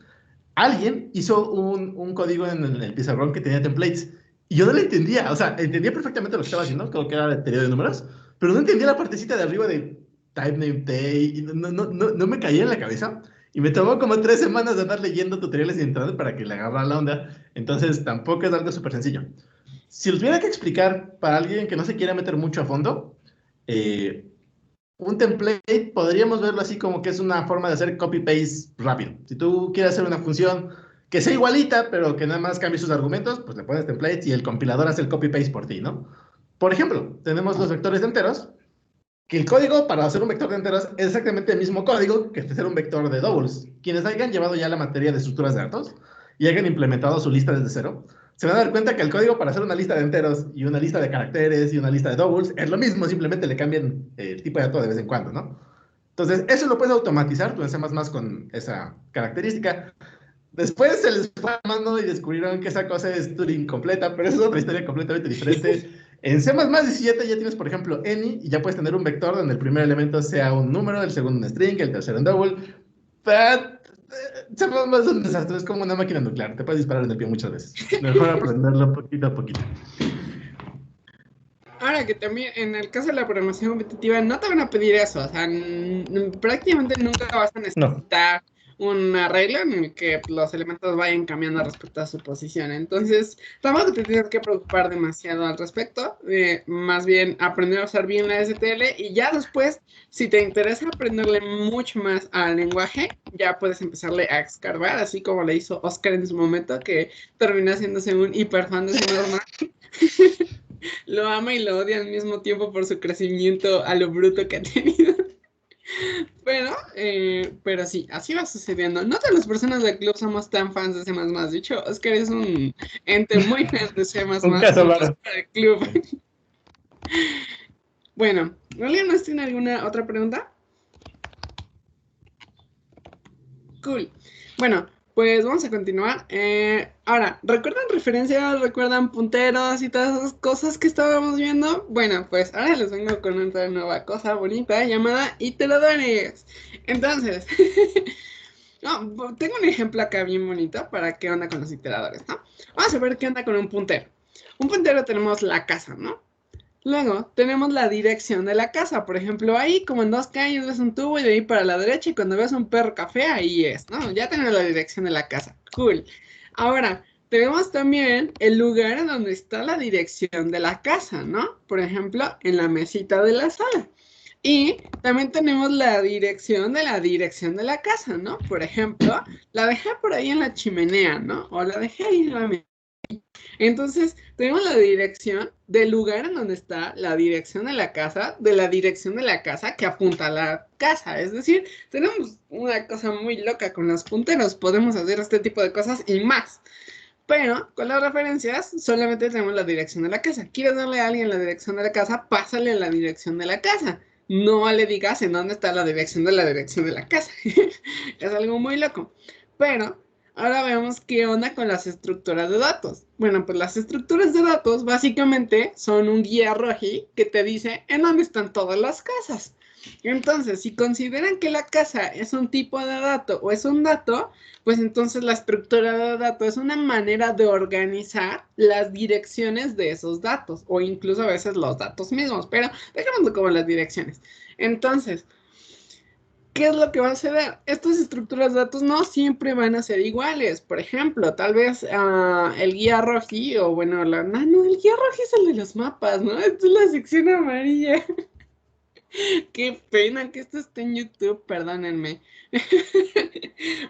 alguien hizo un código en el pizarrón que tenía templates. Y yo no le entendía, o sea, entendía perfectamente lo que estaba haciendo, creo que era la teoría de números, pero no entendía la partecita de arriba de type name day, y no me caía en la cabeza. Y me tomó como 3 semanas de andar leyendo tutoriales en internet para que le agarrara la onda. Entonces, tampoco es algo súper sencillo. Si lo tuviera que explicar para alguien que no se quiera meter mucho a fondo, eh, un template podríamos verlo así como que es una forma de hacer copy-paste rápido. Si tú quieres hacer una función que sea igualita, pero que nada más cambie sus argumentos, pues le pones templates y el compilador hace el copy-paste por ti, ¿no? Por ejemplo, tenemos los vectores de enteros, que el código para hacer un vector de enteros es exactamente el mismo código que hacer un vector de doubles. Quienes hayan llevado ya la materia de estructuras de datos y hayan implementado su lista desde cero, se van a dar cuenta que el código para hacer una lista de enteros y una lista de caracteres y una lista de doubles es lo mismo, simplemente le cambian el tipo de dato de vez en cuando, ¿no? Entonces, eso lo puedes automatizar tú en C++ con esa característica. Después se les fue armando y descubrieron que esa cosa es Turing completa, pero eso es otra historia completamente diferente. En C++ 17 ya tienes, por ejemplo, any, y ya puedes tener un vector donde el primer elemento sea un número, el segundo un string, el tercero un double. Pero C++ es un desastre, es como una máquina nuclear, te puedes disparar en el pie muchas veces. Mejor aprenderlo poquito a poquito. Ahora que también en el caso de la programación competitiva no te van a pedir eso, o sea, prácticamente nunca vas a No. necesitar un arreglo en el que los elementos vayan cambiando respecto a su posición. Entonces, tampoco te tienes que preocupar demasiado al respecto, más bien aprender a usar bien la STL y ya después, si te interesa aprenderle mucho más al lenguaje, ya puedes empezarle a escarbar, así como le hizo Oscar en su momento, que terminó haciéndose un hiperfan de C++. Lo ama y lo odia al mismo tiempo por su crecimiento a lo bruto que ha tenido. Pero sí, así va sucediendo. No todas las personas del club somos tan fans de C++. De hecho, Oscar es un ente muy fan de C++ Un caso como raro. para el club. Bueno, ¿alguien más tiene alguna otra pregunta? Cool. Bueno, pues vamos a continuar. Ahora, ¿recuerdan referencias, recuerdan punteros y todas esas cosas que estábamos viendo? Bueno, pues ahora les vengo con otra nueva cosa bonita llamada iteradores. Entonces, no, tengo un ejemplo acá bien bonito para qué onda con los iteradores, ¿no? Vamos a ver qué onda con un puntero. Un puntero tenemos la casa, ¿no? Luego tenemos la dirección de la casa. Por ejemplo, ahí como en dos calles ves un tubo y de ahí para la derecha y cuando ves un perro café, ahí es, ¿no? Ya tenemos la dirección de la casa. Cool. Ahora, tenemos también el lugar en donde está la dirección de la casa, ¿no? Por ejemplo, en la mesita de la sala. Y también tenemos la dirección de la casa, ¿no? Por ejemplo, la dejé por ahí en la chimenea, ¿no? O la dejé ahí en la mesita. Entonces, tenemos la dirección del lugar en donde está la dirección de la casa, de la dirección de la casa que apunta a la casa. Es decir, tenemos una cosa muy loca con los punteros. Podemos hacer este tipo de cosas y más. Pero con las referencias solamente tenemos la dirección de la casa. ¿Quieres darle a alguien la dirección de la casa? Pásale la dirección de la casa. No le digas en dónde está la dirección de la casa. Es algo muy loco. Pero ahora veamos qué onda con las estructuras de datos. Bueno, pues las estructuras de datos básicamente son un guía roji que te dice en dónde están todas las casas. Entonces, si consideran que la casa es un tipo de dato o es un dato, pues entonces la estructura de datos es una manera de organizar las direcciones de esos datos o incluso a veces los datos mismos, pero dejémoslo como las direcciones. Entonces, ¿qué es lo que va a suceder? Estas estructuras de datos no siempre van a ser iguales. Por ejemplo, tal vez el guía roji o bueno, no, el guía roji es el de los mapas, ¿no? Esta es la sección amarilla. Qué pena que esto esté en YouTube, perdónenme.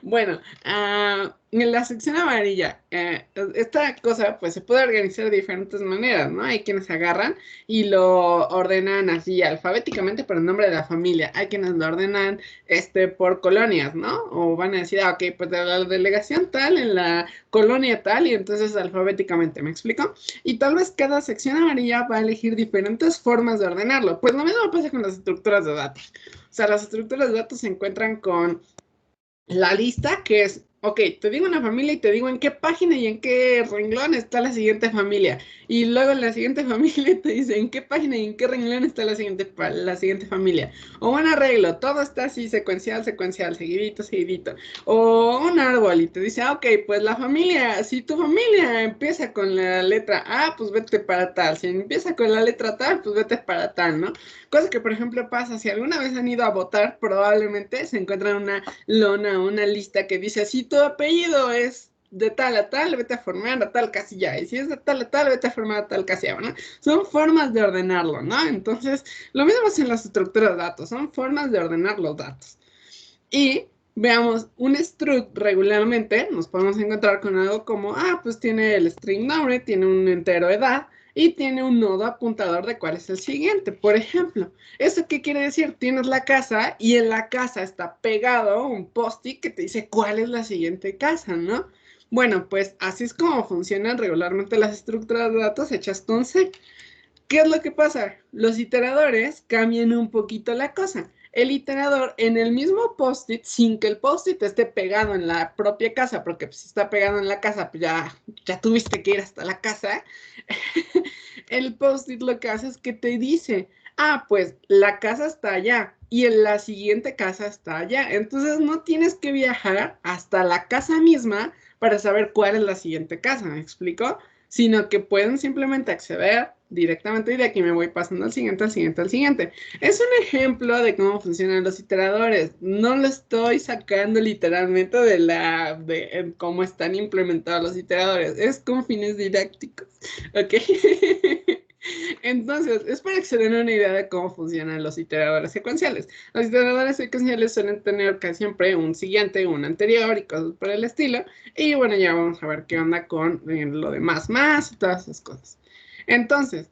Bueno, en la sección amarilla, esta cosa pues se puede organizar de diferentes maneras, ¿no? Hay quienes agarran y lo ordenan así alfabéticamente por el nombre de la familia. Hay quienes lo ordenan por colonias, ¿no? O van a decir, ok, pues de la delegación tal, en la colonia tal, y entonces alfabéticamente, ¿me explico? Y tal vez cada sección amarilla va a elegir diferentes formas de ordenarlo. Pues lo mismo pasa con las estructuras de datos. O sea, las estructuras de datos se encuentran con la lista que es, ok, te digo una familia y te digo en qué página y en qué renglón está la siguiente familia. Y luego la siguiente familia te dice en qué página y en qué renglón está la siguiente familia. O un arreglo, todo está así secuencial, seguidito, seguidito. O un árbol y te dice, ok, pues la familia, si tu familia empieza con la letra A, pues vete para tal. Si empieza con la letra tal, pues vete para tal, ¿no? Cosa que, por ejemplo, pasa, si alguna vez han ido a votar, probablemente se encuentran una lona, una lista que dice, si tu apellido es de tal a tal, vete a formar a tal casilla, y si es de tal a tal, vete a formar a tal casilla, ¿no? Son formas de ordenarlo, ¿no? Entonces, lo mismo es en las estructuras de datos, son formas de ordenar los datos. Y veamos, un struct regularmente nos podemos encontrar con algo como, pues tiene el string nombre, tiene un entero edad, y tiene un nodo apuntador de cuál es el siguiente. Por ejemplo, ¿eso qué quiere decir? Tienes la casa y en la casa está pegado un post-it que te dice cuál es la siguiente casa, ¿no? Bueno, pues así es como funcionan regularmente las estructuras de datos hechas con C. ¿Qué es lo que pasa? Los iteradores cambian un poquito la cosa. El iterador en el mismo post-it, sin que el post-it esté pegado en la propia casa, porque pues, si está pegado en la casa, pues ya tuviste que ir hasta la casa. El post-it lo que hace es que te dice, pues la casa está allá y en la siguiente casa está allá. Entonces no tienes que viajar hasta la casa misma para saber cuál es la siguiente casa, ¿me explico? Sino que pueden simplemente acceder directamente y de aquí me voy pasando al siguiente, al siguiente, al siguiente. Es un ejemplo de cómo funcionan los iteradores. No lo estoy sacando literalmente de cómo están implementados los iteradores. Es con fines didácticos, ¿ok? Entonces, es para que se den una idea de cómo funcionan los iteradores secuenciales. Los iteradores secuenciales suelen tener casi siempre un siguiente, un anterior y cosas por el estilo. Y bueno, ya vamos a ver qué onda con lo de más y todas esas cosas. Entonces,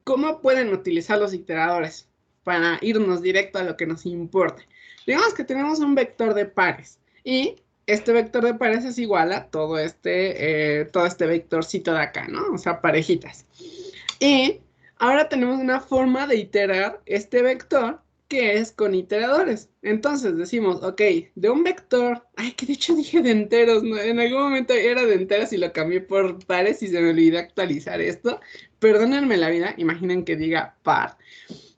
¿cómo pueden utilizar los iteradores para irnos directo a lo que nos importa? Digamos que tenemos un vector de pares y este vector de pares es igual a todo este vectorcito de acá, ¿no? O sea, parejitas. Y ahora tenemos una forma de iterar este vector que es con iteradores. Entonces decimos, ok, de un vector, que de hecho dije de enteros, ¿no? En algún momento era de enteros y lo cambié por pares y se me olvidó actualizar esto. Perdónenme la vida, imaginen que diga par.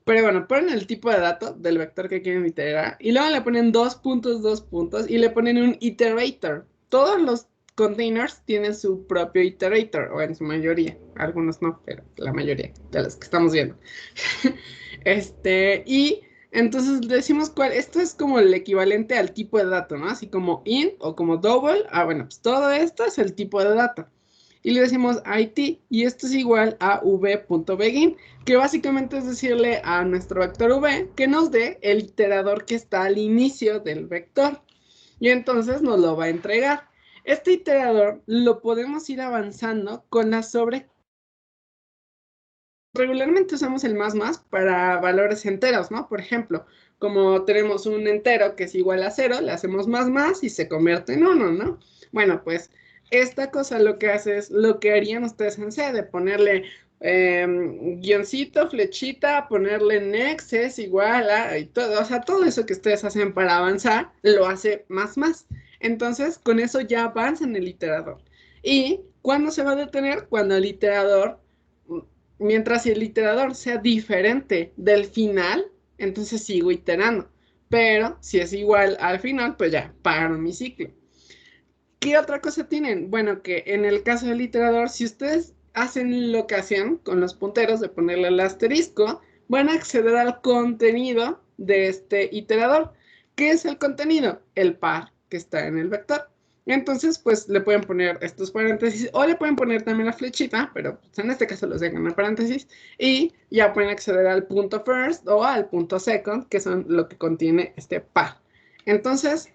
Pero bueno, ponen el tipo de dato del vector que quieren iterar y luego le ponen 2 puntos y le ponen un iterator. Todos los containers tienen su propio iterator, o en su mayoría. Algunos no, pero la mayoría de los que estamos viendo. Y entonces decimos esto es como el equivalente al tipo de dato, ¿no? Así como int o como double. Bueno, pues todo esto es el tipo de dato. Y le decimos IT, y esto es igual a v.begin, que básicamente es decirle a nuestro vector v que nos dé el iterador que está al inicio del vector. Y entonces nos lo va a entregar. Este iterador lo podemos ir avanzando con la sobre. Regularmente usamos el más para valores enteros, ¿no? Por ejemplo, como tenemos un entero que es igual a 0, le hacemos más y se convierte en 1, ¿no? Bueno, pues esta cosa lo que hace es lo que harían ustedes en C, de ponerle guioncito, flechita, ponerle next es igual a, y todo, o sea, todo eso que ustedes hacen para avanzar, lo hace más. Entonces, con eso ya avanzan el iterador. ¿Y cuándo se va a detener? Cuando el iterador, mientras el iterador sea diferente del final, entonces sigo iterando. Pero si es igual al final, pues ya paro mi ciclo. ¿Qué otra cosa tienen? Bueno, que en el caso del iterador, si ustedes hacen lo que hacían con los punteros de ponerle el asterisco, van a acceder al contenido de este iterador. ¿Qué es el contenido? El par que está en el vector. Entonces, pues le pueden poner estos paréntesis o le pueden poner también la flechita, pero pues, en este caso los dejan en paréntesis y ya pueden acceder al punto first o al punto second, que son lo que contiene este par. Entonces,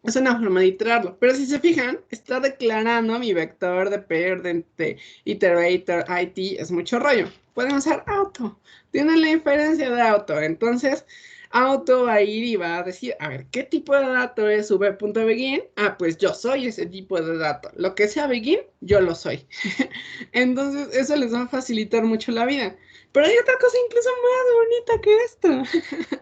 es una forma de iterarlo. Pero si se fijan, está declarando mi vector de pair, de iterator, IT, es mucho rollo. Pueden usar auto. Tienen la inferencia de auto. Entonces, auto va a ir y va a decir, a ver, ¿qué tipo de dato es v.begin? Pues yo soy ese tipo de dato. Lo que sea begin, yo lo soy. Entonces, eso les va a facilitar mucho la vida. Pero hay otra cosa incluso más bonita que esto.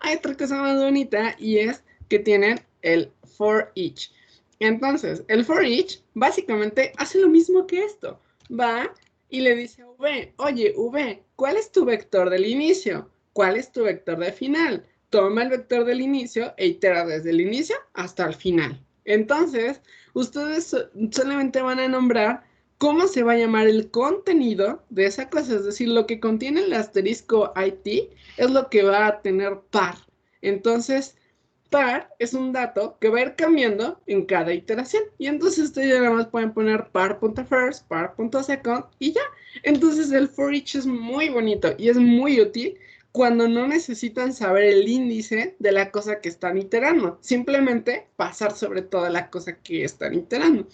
Hay otra cosa más bonita y es que tienen el for each. Entonces, el for each básicamente hace lo mismo que esto. Va y le dice a V, oye, V, ¿cuál es tu vector del inicio? ¿Cuál es tu vector de final? Toma el vector del inicio e itera desde el inicio hasta el final. Entonces, ustedes solamente van a nombrar cómo se va a llamar el contenido de esa cosa. Es decir, lo que contiene el asterisco IT es lo que va a tener par. Entonces, par es un dato que va a ir cambiando en cada iteración. Y entonces ustedes ya nada más pueden poner par.first, par.second y ya. Entonces el for each es muy bonito y es muy útil cuando no necesitan saber el índice de la cosa que están iterando. Simplemente pasar sobre toda la cosa que están iterando.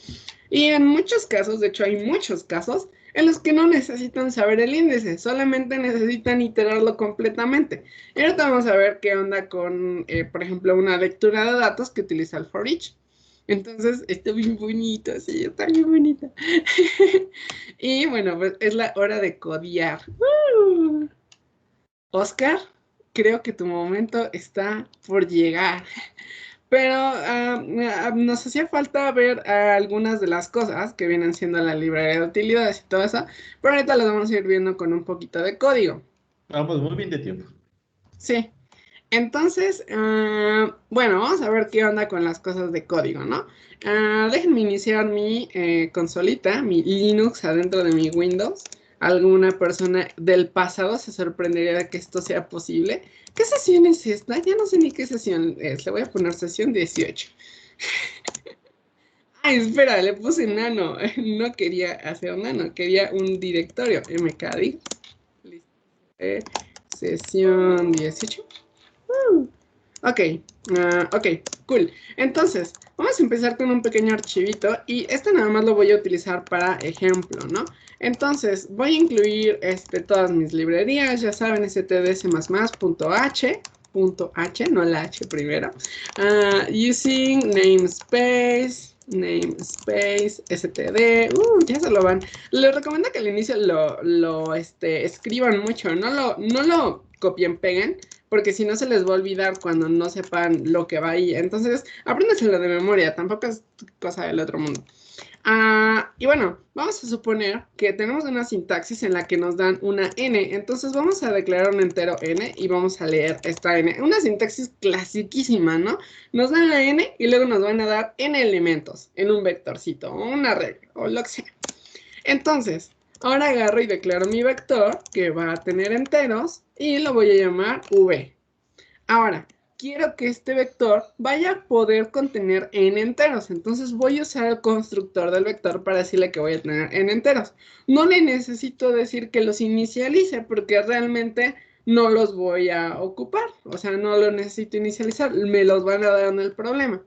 Y en muchos casos, de hecho hay muchos casos, en los que no necesitan saber el índice, solamente necesitan iterarlo completamente. Y ahorita vamos a ver qué onda con, por ejemplo, una lectura de datos que utiliza el for each. Entonces, está bien bonito, sí, está bien bonito. Y bueno, pues es la hora de codiar. Oscar, creo que tu momento está por llegar. Pero nos hacía falta ver algunas de las cosas que vienen siendo la librería de utilidades y todo eso. Pero ahorita las vamos a ir viendo con un poquito de código. Vamos muy bien de tiempo. Sí. Entonces, bueno, vamos a ver qué onda con las cosas de código, ¿no? Déjenme iniciar mi consolita, mi Linux adentro de mi Windows. Alguna persona del pasado se sorprendería de que esto sea posible. ¿Qué sesión es esta? Ya no sé ni qué sesión es. Le voy a poner sesión 18. Ay, espera, le puse nano. No quería hacer nano, quería un directorio. mkdir. Listo. Sesión 18. Ok, ok, cool. Entonces, vamos a empezar con un pequeño archivito y este nada más lo voy a utilizar para ejemplo, ¿no? Entonces, voy a incluir todas mis librerías, ya saben, stds++.h, no la H primero. Using namespace, std, ya se lo van. Les recomiendo que al inicio lo escriban mucho, no lo copien, peguen, porque si no se les va a olvidar cuando no sepan lo que va ahí. Entonces, apréndaselo de memoria, tampoco es cosa del otro mundo. Y bueno, vamos a suponer que tenemos una sintaxis en la que nos dan una n, entonces vamos a declarar un entero n y vamos a leer esta n. Una sintaxis clasiquísima, ¿no? Nos dan la n y luego nos van a dar n elementos en un vectorcito o una regla o lo que sea. Entonces, ahora agarro y declaro mi vector que va a tener enteros y lo voy a llamar v. Ahora, quiero que este vector vaya a poder contener n enteros. Entonces voy a usar el constructor del vector para decirle que voy a tener n enteros. No le necesito decir que los inicialice porque realmente no los voy a ocupar. O sea, no lo necesito inicializar. Me los van a dar en el problema.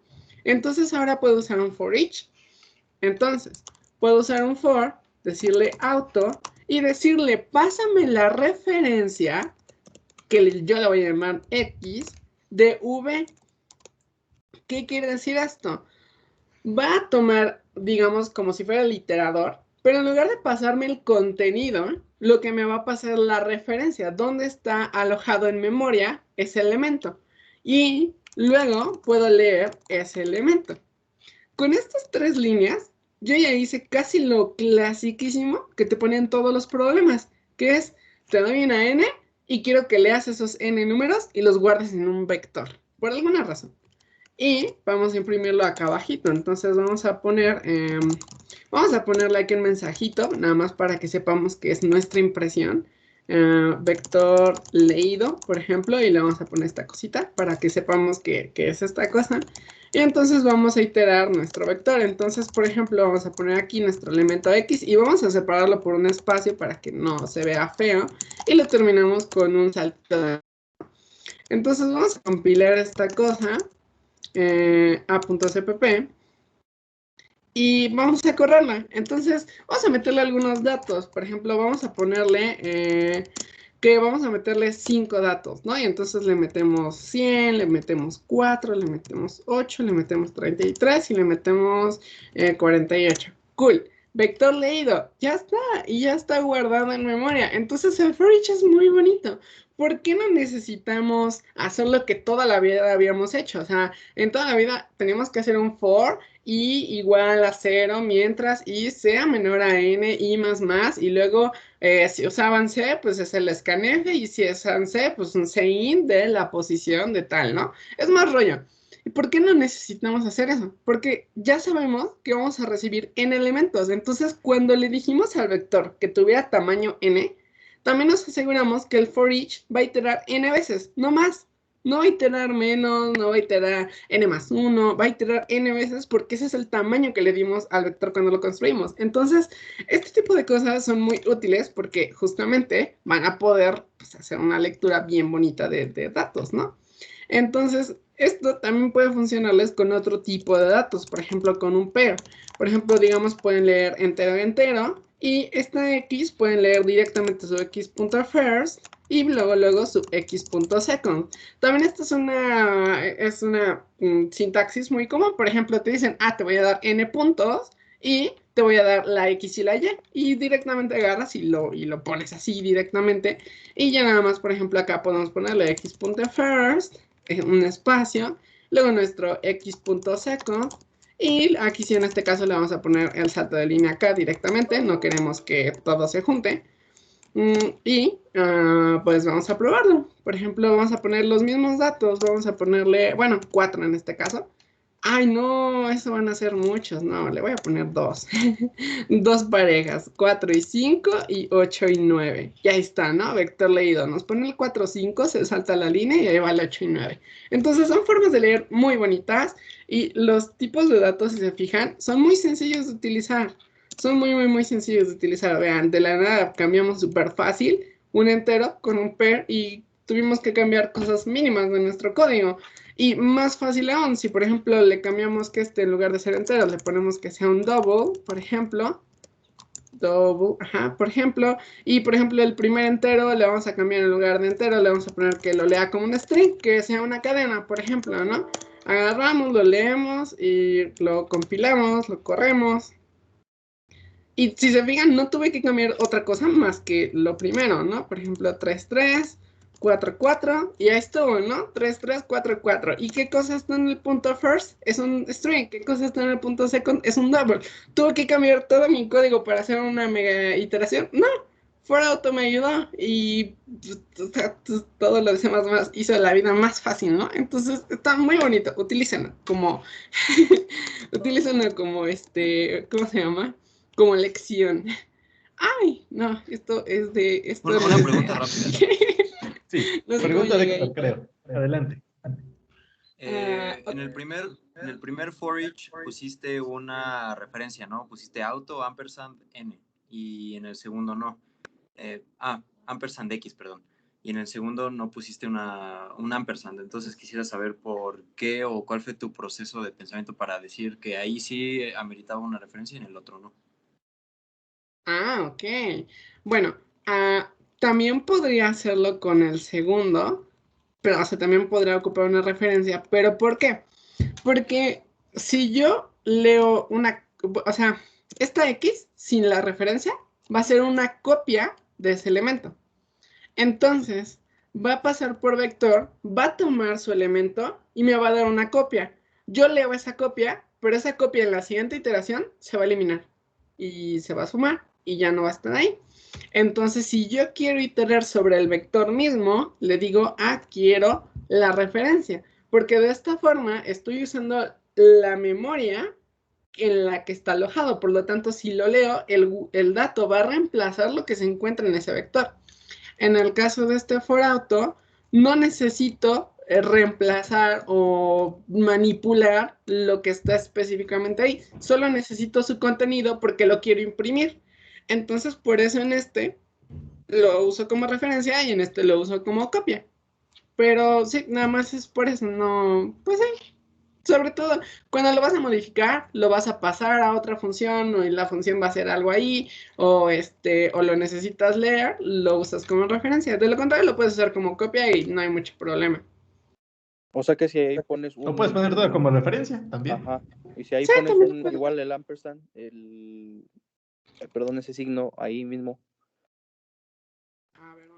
Entonces ahora puedo usar un for each. Entonces, puedo usar un for, decirle auto y decirle pásame la referencia que yo le voy a llamar x de v. ¿Qué quiere decir esto? Va a tomar, digamos, como si fuera el iterador, pero en lugar de pasarme el contenido, lo que me va a pasar es la referencia, dónde está alojado en memoria ese elemento. Y luego puedo leer ese elemento. Con estas 3 líneas, yo ya hice casi lo clasiquísimo que te ponen todos los problemas, que es, te doy una n y quiero que leas esos n números y los guardes en un vector, por alguna razón. Y vamos a imprimirlo acá abajito, entonces vamos a ponerle aquí un mensajito, nada más para que sepamos que es nuestra impresión. Vector leído, por ejemplo, y le vamos a poner esta cosita para que sepamos que es esta cosa. Y entonces vamos a iterar nuestro vector. Entonces, por ejemplo, vamos a poner aquí nuestro elemento X y vamos a separarlo por un espacio para que no se vea feo. Y lo terminamos con un salto. Entonces vamos a compilar esta cosa a.cpp y vamos a correrla. Entonces vamos a meterle algunos datos. Por ejemplo, vamos a ponerle que vamos a meterle 5 datos, ¿no? Y entonces le metemos 100, le metemos 4, le metemos 8, le metemos 33 y le metemos 48. Cool. Vector leído, ya está, y ya está guardado en memoria. Entonces el for each es muy bonito. ¿Por qué no necesitamos hacer lo que toda la vida habíamos hecho? O sea, en toda la vida teníamos que hacer un for y igual a 0 mientras y sea menor a n y más, y luego si usaban C, pues es el scanf, y si usan C, pues un cin de la posición de tal, ¿no? Es más rollo. ¿Y por qué no necesitamos hacer eso? Porque ya sabemos que vamos a recibir n elementos. Entonces, cuando le dijimos al vector que tuviera tamaño n, también nos aseguramos que el for each va a iterar n veces, no más. No va a iterar menos, no va a iterar n+1, va a iterar n veces porque ese es el tamaño que le dimos al vector cuando lo construimos. Entonces, este tipo de cosas son muy útiles porque justamente van a poder pues, hacer una lectura bien bonita de datos, ¿no? Entonces, esto también puede funcionarles con otro tipo de datos, por ejemplo, con un pair. Por ejemplo, digamos, pueden leer entero, Y esta X pueden leer directamente su X.first y luego su X.second. También esta es una sintaxis muy común. Por ejemplo, te dicen, te voy a dar n puntos y te voy a dar la X y la Y. Y directamente agarras y lo pones así directamente. Y ya nada más, por ejemplo, acá podemos ponerle X.first, un espacio, luego nuestro X.second. Y aquí sí en este caso le vamos a poner el salto de línea acá directamente, no queremos que todo se junte. Pues vamos a probarlo. Por ejemplo, vamos a poner los mismos datos, vamos a ponerle, bueno, 4 en este caso. Ay, no, eso van a ser muchos, no, le voy a poner 2. 2 parejas, 4 y 5 y 8 y 9. Y ahí está, ¿no? Vector leído. Nos pone el 4, 5, se salta la línea y ahí va el 8 y 9. Entonces son formas de leer muy bonitas y los tipos de datos, si se fijan, son muy sencillos de utilizar. Son muy sencillos de utilizar. Vean, de la nada cambiamos súper fácil un entero con un pair y tuvimos que cambiar cosas mínimas de nuestro código. Y más fácil aún, si por ejemplo le cambiamos que en lugar de ser entero, le ponemos que sea un double, por ejemplo. Double, por ejemplo. Y por ejemplo el primer entero le vamos a cambiar en lugar de entero, le vamos a poner que lo lea como un string, que sea una cadena, por ejemplo, ¿no? Agarramos, lo leemos y lo compilamos, lo corremos. Y si se fijan, no tuve que cambiar otra cosa más que lo primero, ¿no? Por ejemplo, 3, 3, 4, 4, y ahí estuvo, ¿no? 3, 3, 4, 4. ¿Y qué cosa está en el punto first? Es un string. ¿Qué cosa está en el punto second? Es un double. ¿Tuve que cambiar todo mi código para hacer una mega iteración? No. For Auto me ayudó y todo lo demás hizo la vida más fácil, ¿no? Entonces está muy bonito. Utilícenlo como, utilícenlo como ¿cómo se llama? Como lección. Ay, no, esto es de... Esto Una no pregunta rápida. Sí, no sé pregunta cómo de llegué Héctor, ahí. creo. Adelante. En el primer for each pusiste una referencia, ¿no? Pusiste auto, ampersand, n. Y en el segundo no. Ampersand x, perdón. Y en el segundo no pusiste un ampersand. Entonces quisiera saber por qué o cuál fue tu proceso de pensamiento para decir que ahí sí ameritaba una referencia y en el otro no. Ok. Bueno, también podría hacerlo con el segundo, pero o sea, también podría ocupar una referencia. ¿Pero por qué? Porque si yo leo o sea, esta X sin la referencia va a ser una copia de ese elemento. Entonces, va a pasar por vector, va a tomar su elemento y me va a dar una copia. Yo leo esa copia, pero esa copia en la siguiente iteración se va a eliminar y se va a sumar y ya no va a estar ahí. Entonces, si yo quiero iterar sobre el vector mismo, le digo, quiero la referencia, porque de esta forma estoy usando la memoria en la que está alojado. Por lo tanto, si lo leo, el dato va a reemplazar lo que se encuentra en ese vector. En el caso de este for auto, no necesito reemplazar o manipular lo que está específicamente ahí. Solo necesito su contenido porque lo quiero imprimir. Entonces, por eso en este lo uso como referencia y en este lo uso como copia. Pero sí, nada más es por eso, no, pues sí. Sobre todo, cuando lo vas a modificar, lo vas a pasar a otra función y la función va a hacer algo ahí, o lo necesitas leer, lo usas como referencia. De lo contrario, lo puedes usar como copia y no hay mucho problema. O sea que si ahí pones O puedes poner todo como referencia también. Ajá. Y si ahí Sí, pones también puede. igual el ampersand, perdón, ese signo ahí mismo. A ver,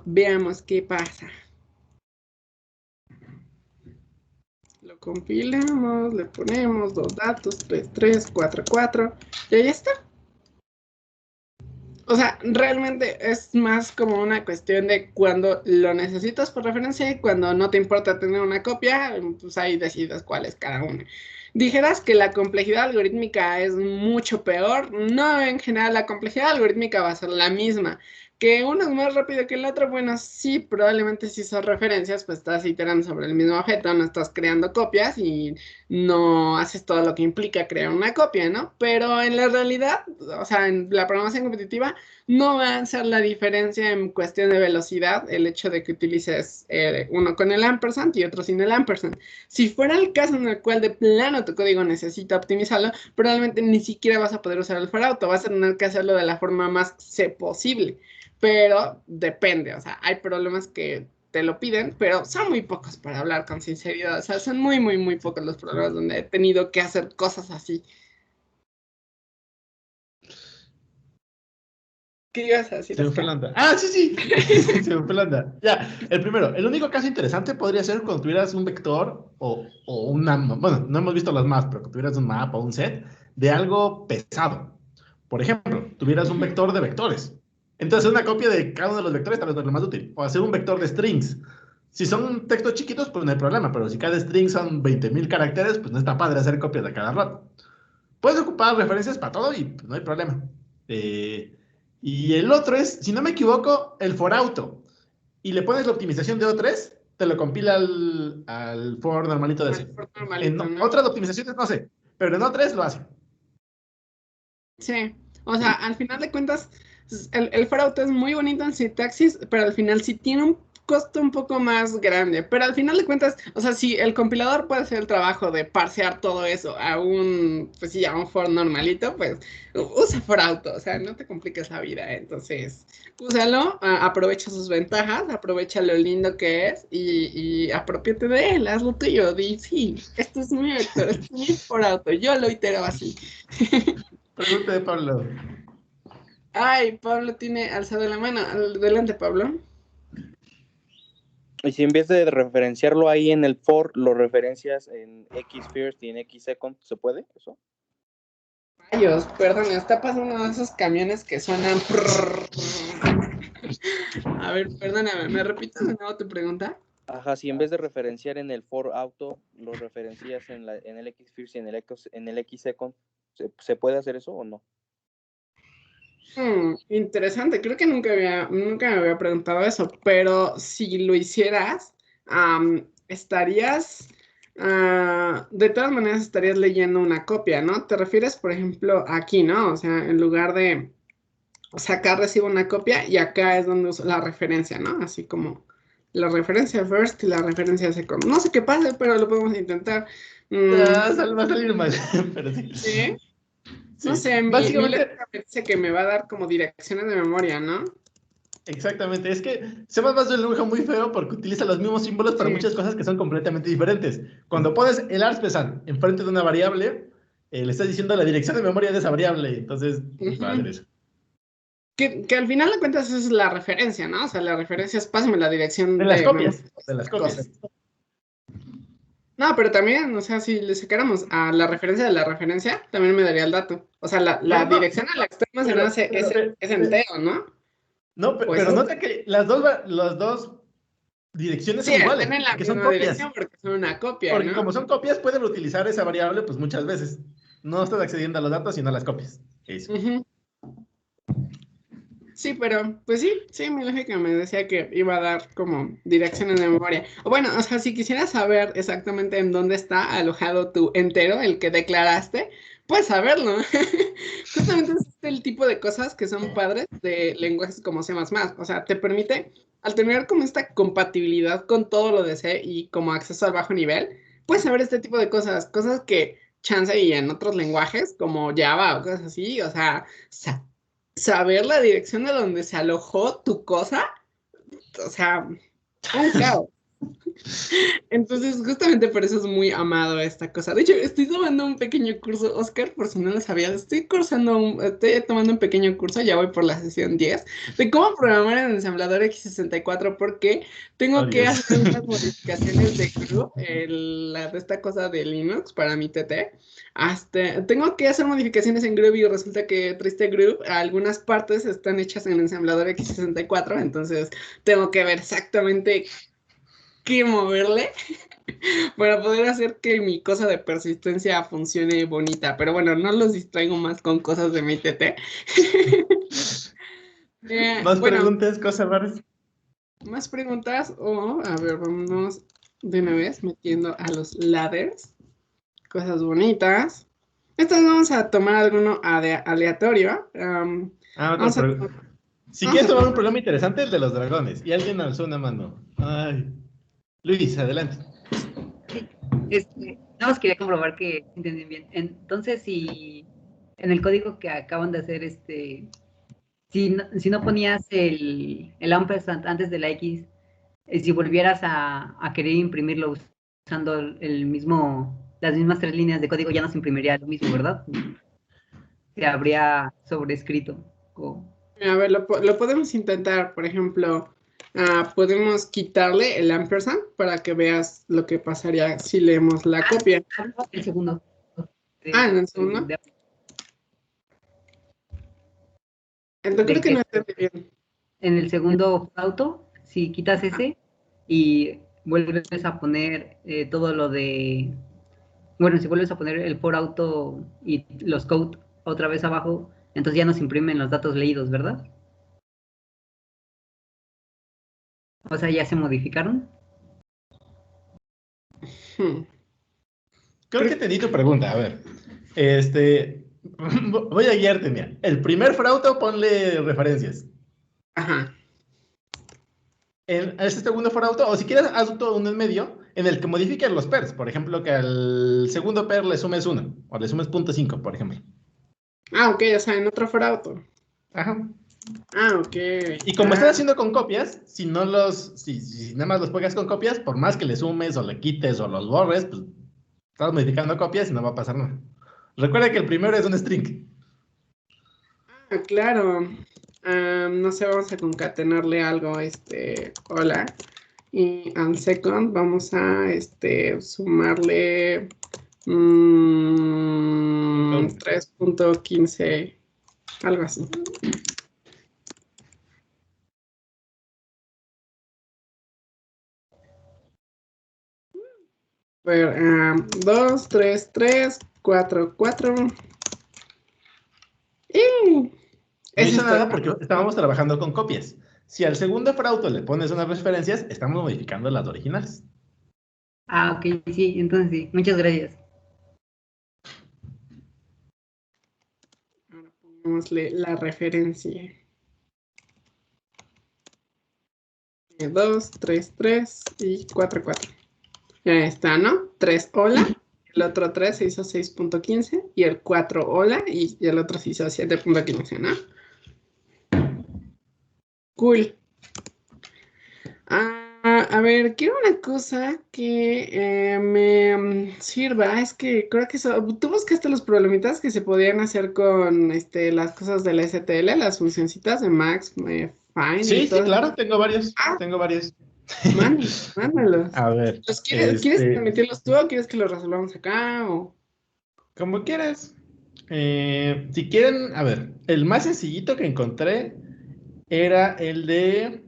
veamos qué pasa. Lo compilamos, le ponemos dos datos, 3, 3, 4, 4, y ahí está. O sea, realmente es más como una cuestión de cuando lo necesitas por referencia y cuando no te importa tener una copia, pues ahí decides cuál es cada una. Dijeras que la complejidad algorítmica es mucho peor. No, en general la complejidad algorítmica va a ser la misma. Que uno es más rápido que el otro, bueno, sí, probablemente si son referencias, pues estás iterando sobre el mismo objeto, no estás creando copias y no haces todo lo que implica crear una copia, ¿no? Pero en la realidad, o sea, en la programación competitiva, no va a ser la diferencia en cuestión de velocidad el hecho de que utilices uno con el ampersand y otro sin el ampersand. Si fuera el caso en el cual de plano tu código necesita optimizarlo, probablemente ni siquiera vas a poder usar el for auto, vas a tener que hacerlo de la forma más C posible. Pero depende, o sea, hay problemas que te lo piden, pero son muy pocos para hablar con sinceridad. O sea, son muy, muy, muy pocos los problemas donde he tenido que hacer cosas así. ¿Qué ibas a decir, Se me fue Oscar? la onda. Ah, sí, sí. Se me fue la onda. Ya, el primero. El único caso interesante podría ser cuando tuvieras un vector o una... Bueno, no hemos visto las más, pero que tuvieras un mapa o un set de algo pesado. Por ejemplo, tuvieras un vector de vectores. Entonces, una copia de cada uno de los vectores tal vez no es lo más útil. O hacer un vector de strings. Si son textos chiquitos, pues no hay problema. Pero si cada string son 20.000 caracteres, pues no está padre hacer copias de cada rato. Puedes ocupar referencias para todo y pues, no hay problema. Y el otro es, si no me equivoco, el for auto. Y le pones la optimización de O3, te lo compila al for normalito de ese. En Normalito, ¿no? otras optimizaciones no sé, pero en O3 lo hace. Sí, o sea, al final de cuentas, el for auto es muy bonito en sintaxis, pero al final sí tiene un costo un poco más grande. Pero al final de cuentas, o sea, si el compilador puede hacer el trabajo de parsear todo eso a un, pues sí, a un for normalito, pues usa for auto, o sea, no te compliques la vida. Entonces, úsalo, aprovecha sus ventajas, aprovecha lo lindo que es y apropiate de él, haz lo tuyo. Di, sí, esto es mi vector, esto es mi for auto, yo lo itero así. Pregunta de Pablo. Ay, Pablo tiene alzado la mano. Adelante, Pablo. Y si en vez de referenciarlo ahí en el for, lo referencias en X first y en X second, ¿se puede eso? Rayos, perdón, está pasando uno de esos camiones que suenan. A ver, perdóname, ¿me repites de nuevo tu pregunta? Ajá, si en vez de referenciar en el for auto, lo referencias en el X first y en el X second, ¿se puede hacer eso o no? Interesante, creo que nunca me había preguntado eso, pero si lo hicieras, estarías, de todas maneras estarías leyendo una copia, ¿no? Te refieres, por ejemplo, aquí, ¿no? O sea, en lugar de, o sea, acá recibo una copia y acá es donde uso la referencia, ¿no? Así como la referencia first y la referencia second. No sé qué pasa, pero lo podemos intentar. Va a salir mal, pero sí. Sí, no Sí. sé, mi Básicamente, lógica me dice que me va a dar como direcciones de memoria, ¿no? exactamente. Es que C++ es un lenguaje muy feo porque utiliza los mismos símbolos para Sí. muchas cosas que son completamente diferentes. Cuando pones el argpesan enfrente de una variable, le estás diciendo la dirección de memoria de esa variable. Entonces, va a hacer eso. Que al final de cuentas es la referencia, ¿no? O sea, la referencia es pásame la dirección De las de copias. memoria De las de cosas. copias. No, pero también, o sea, si le sacáramos a la referencia de la referencia, también me daría el dato. O sea, la No, no, dirección a la extrema se me pero, hace pero, es entero, ¿no? no, Pues pero nota que las dos direcciones sí, son están iguales, en la porque son misma copias. dirección porque son una copia, Porque ¿no? como son copias, pueden utilizar esa variable pues muchas veces. No estás accediendo a los datos, sino a las copias. Eso. Ujú. Sí, pero pues sí, mi lógica me decía que iba a dar como direcciones de memoria. O bueno, o sea, si quisieras saber exactamente en dónde está alojado tu entero, el que declaraste, puedes saberlo. Justamente es el tipo de cosas que son padres de lenguajes como C++. O sea, te permite, al tener como esta compatibilidad con todo lo de C y como acceso al bajo nivel, puedes saber este tipo de cosas, cosas que chance y en otros lenguajes como Java o cosas así, o sea, saber la dirección de donde se alojó tu cosa, o sea, un caos. Entonces, justamente por eso es muy amado esta cosa. De hecho, estoy tomando un pequeño curso, Oscar, por si no lo sabías, estoy tomando un pequeño curso, ya voy por la sesión 10, de cómo programar en ensamblador x64, porque Oh, tengo que Dios. hacer unas modificaciones de GRU, de esta cosa de Linux para mi TT. Tengo que hacer modificaciones en Groove y resulta que triste Groove, algunas partes están hechas en ensamblador x64, entonces tengo que ver exactamente qué moverle para poder hacer que mi cosa de persistencia funcione bonita. Pero bueno, no los distraigo más con cosas de mi TT. ¿Más bueno, preguntas, cosas raras? más preguntas o, a ver, vámonos de una vez metiendo a los ladders. Cosas bonitas. Estas vamos a tomar alguno aleatorio. Vamos a, Si vamos quieres a tomar un tomar- problema interesante, el de los dragones. Y alguien alzó una mano. Ay. Luis, adelante. Sí, nada más quería comprobar que entendí bien. Entonces, si en el código que acaban de hacer, si no ponías el ampersand antes de la X, si volvieras a querer imprimirlo usando las mismas 3 líneas de código, ya no se imprimiría lo mismo, ¿verdad? Se habría sobrescrito. a ver, lo podemos intentar. Por ejemplo, podemos quitarle el ampersand para que veas lo que pasaría si leemos la copia. El segundo. En el segundo. Entonces creo que no entendí bien. En el segundo auto, si quitas ese y vuelves a poner todo lo de... Bueno, si vuelves a poner el for auto y los code otra vez abajo, entonces ya nos imprimen los datos leídos, ¿verdad? O sea, ya se modificaron. Creo que entendí tu pregunta. A ver. Voy a guiarte, mira. El primer frauto, ponle referencias. Ajá. En este segundo frauto, o si quieres, haz todo uno en medio, en el que modifiques los pairs. Por ejemplo, que al segundo pair le sumes 1, o le sumes 0.5, por ejemplo. Ok, o sea, en otro for auto. Ajá. Ok. Y como estás haciendo con copias, si nada más los pegas con copias, por más que le sumes o le quites o los borres, pues estás modificando copias y no va a pasar nada. Recuerda que el primero es un string. Claro. No sé, vamos a concatenarle algo, hola. Y al second vamos a sumarle 3.15, algo así. A ver, 2, 3, 3, 4, 4. No hizo nada porque estábamos trabajando con copias. Si al segundo frauto le pones unas referencias, estamos modificando las originales. Ok, sí, entonces sí. Muchas gracias. Ahora pongámosle la referencia. 2, 3, 3 y 4, 4. Ya está, ¿no? 3, hola. El otro 3 se hizo 6.15 y el 4, hola. Y el otro se hizo 7.15, ¿no? Cool. A ver, quiero una cosa que me sirva. Es que creo que tú buscaste los problemitas que se podían hacer con las cosas de la STL, las funcioncitas de Max, Fine Sí, y todo. sí, claro, tengo varios. Tengo varios. Mándalos. A ver. ¿Quieres transmitirlos tú o quieres que los resolvamos acá? Como quieras. Si quieren, a ver, el más sencillito que encontré era el de...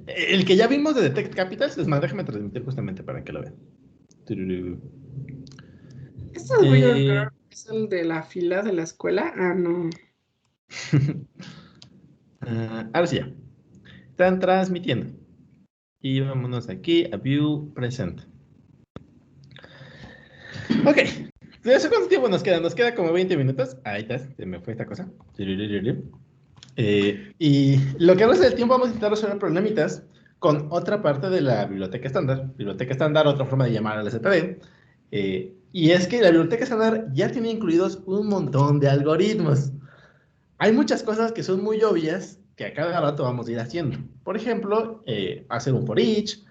El que ya vimos de Detect Capitals. Es más, déjame transmitir justamente para que lo vean. ¿Esto es Weird Girl? ¿Es el de la fila de la escuela? No. Ahora sí ya. Están transmitiendo. Y vámonos aquí a View Present. Ok. ¿De eso cuánto tiempo nos queda? Nos queda como 20 minutos. Ahí está, se me fue esta cosa. Y lo que resta del tiempo vamos a intentar resolver problemitas con otra parte de la biblioteca estándar. Biblioteca estándar, otra forma de llamar al STD. Y es que la biblioteca estándar ya tiene incluidos un montón de algoritmos. Hay muchas cosas que son muy obvias que a cada rato vamos a ir haciendo. Por ejemplo, hacer un for each,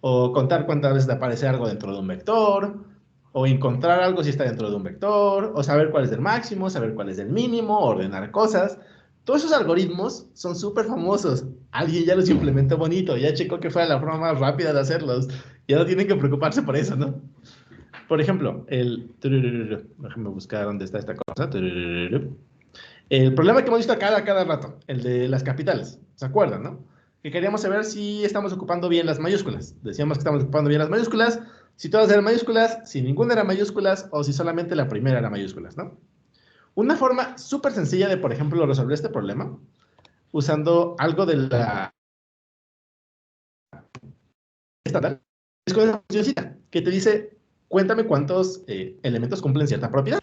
o contar cuántas veces aparece algo dentro de un vector, o encontrar algo si está dentro de un vector, o saber cuál es el máximo, saber cuál es el mínimo, ordenar cosas. Todos esos algoritmos son súper famosos. Alguien ya los implementó bonito, ya checó que fue la forma más rápida de hacerlos. Ya no tienen que preocuparse por eso, ¿no? Por ejemplo, déjame buscar dónde está esta cosa. El problema que hemos visto cada rato, el de las capitales, ¿se acuerdan, no? Que queríamos saber si estamos ocupando bien las mayúsculas. Decíamos que estamos ocupando bien las mayúsculas, si todas eran mayúsculas, si ninguna era mayúsculas, o si solamente la primera era mayúsculas, ¿no? Una forma súper sencilla de, por ejemplo, resolver este problema, usando algo de la estándar, es con una funcióncita que te dice, cuéntame cuántos elementos cumplen cierta propiedad.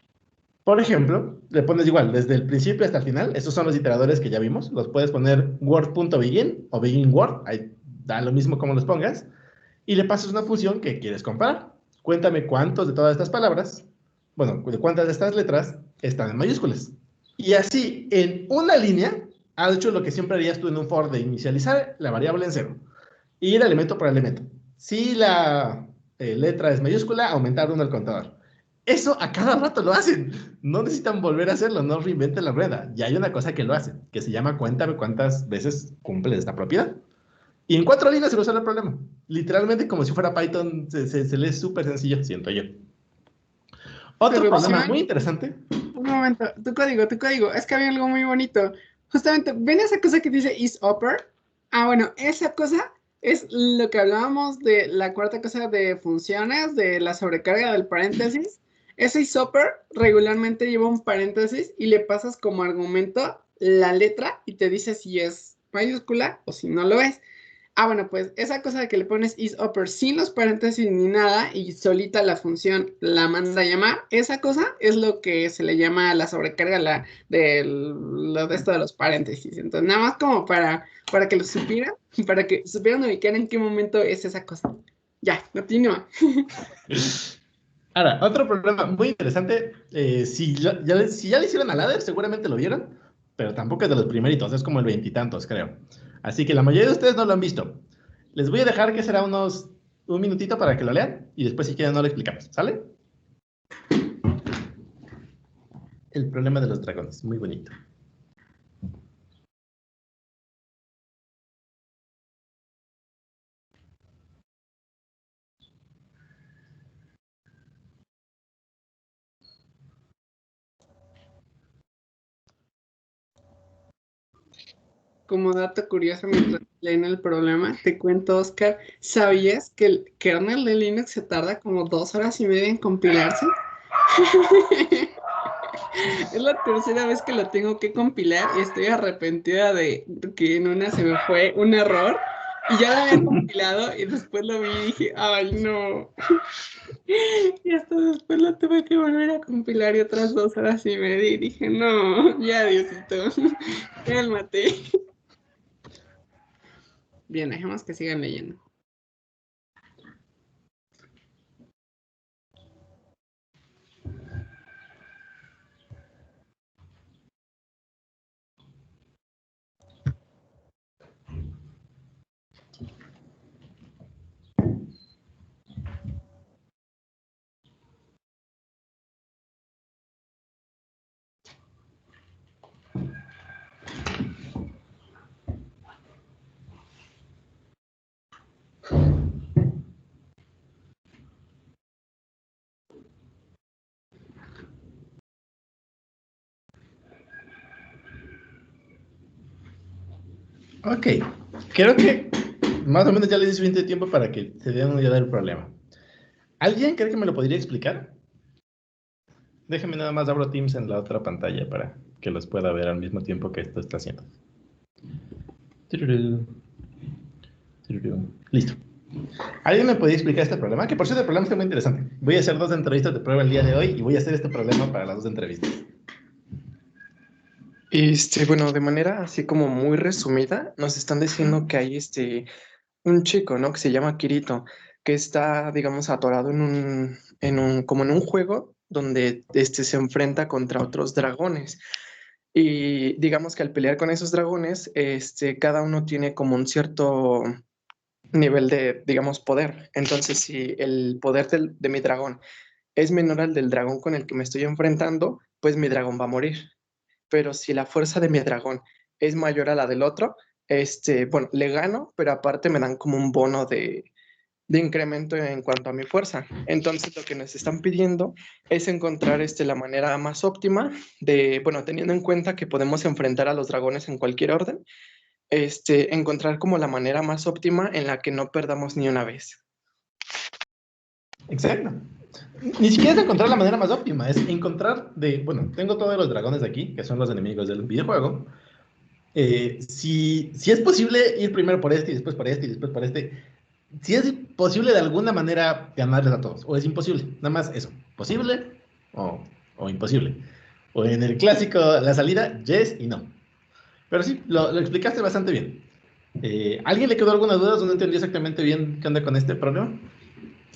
Por ejemplo, le pones igual, desde el principio hasta el final, estos son los iteradores que ya vimos, los puedes poner word.begin o begin word, ahí da lo mismo como los pongas, y le pasas una función que quieres comparar. Cuéntame cuántos de todas estas palabras, bueno, de cuántas de estas letras están en mayúsculas. Y así, en una línea, has hecho lo que siempre harías tú en un for de inicializar la variable en cero. Y ir elemento por elemento. Si la letra es mayúscula, aumentar uno el contador. Eso a cada rato lo hacen. No necesitan volver a hacerlo, no reinventen la rueda. Ya hay una cosa que lo hace, que se llama cuéntame cuántas veces cumple esta propiedad. Y en 4 líneas se resuelve el problema. Literalmente como si fuera Python, se lee súper sencillo, siento yo. Otro problema muy interesante. Un momento, tu código. Es que había algo muy bonito. Justamente, ¿ven esa cosa que dice isOper? Ah, bueno, esa cosa es lo que hablábamos de la cuarta cosa de funciones, de la sobrecarga del paréntesis. Ese isOper regularmente lleva un paréntesis y le pasas como argumento la letra y te dice si es mayúscula o si no lo es. Ah, bueno, pues esa cosa de que le pones isOper sin los paréntesis ni nada y solita la función la manda a llamar, esa cosa es lo que se le llama la sobrecarga de esto de los paréntesis. Entonces, nada más como para que lo supieran, para que supieran ubicar en qué momento es esa cosa. Ya, continúa. Ahora, otro problema muy interesante, si ya le hicieron a ladder, seguramente lo vieron, pero tampoco es de los primeritos, es como el 20 y tantos, creo. Así que la mayoría de ustedes no lo han visto. Les voy a dejar que será un minutito para que lo lean, y después si quieren no lo explicamos, ¿sale? El problema de los dragones, muy bonito. Como dato curioso, mientras leen el problema, te cuento, Oscar, ¿sabías que el kernel de Linux se tarda como 2 horas y media en compilarse? Es la tercera vez que lo tengo que compilar y estoy arrepentida de que en una se me fue un error y ya lo había compilado y después lo vi y dije, ay no. Y hasta después lo tuve que volver a compilar y otras 2 horas y media y dije, no, ya Diosito, cálmate. Bien, dejemos que sigan leyendo. Ok, creo que más o menos ya les di suficiente tiempo para que se den una idea del problema. ¿Alguien cree que me lo podría explicar? Déjenme nada más abro Teams en la otra pantalla para que los pueda ver al mismo tiempo que esto está haciendo. Listo. ¿Alguien me podría explicar este problema? Que por cierto el problema está muy interesante. Voy a hacer 2 entrevistas de prueba el día de hoy y voy a hacer este problema para las 2 entrevistas. Bueno, de manera así como muy resumida, nos están diciendo que hay un chico, ¿no? Que se llama Kirito, que está, digamos, atorado como en un juego donde se enfrenta contra otros dragones. Y digamos que al pelear con esos dragones, cada uno tiene como un cierto nivel de, digamos, poder. Entonces, si el poder de mi dragón es menor al del dragón con el que me estoy enfrentando, pues mi dragón va a morir. Pero si la fuerza de mi dragón es mayor a la del otro, bueno, le gano, pero aparte me dan como un bono de incremento en cuanto a mi fuerza. Entonces, lo que nos están pidiendo es encontrar la manera más óptima de, bueno, teniendo en cuenta que podemos enfrentar a los dragones en cualquier orden, encontrar como la manera más óptima en la que no perdamos ni una vez. Exacto. Ni siquiera es encontrar la manera más óptima, es encontrar bueno, tengo todos los dragones de aquí, que son los enemigos del videojuego. Si es posible ir primero por este y después por este y después por este, si es posible de alguna manera ganarles a todos, o es imposible, nada más eso, posible o imposible. O en el clásico, la salida, yes y no. Pero sí, lo explicaste bastante bien. ¿Alguien le quedó alguna duda o no entendió exactamente bien qué onda con este problema?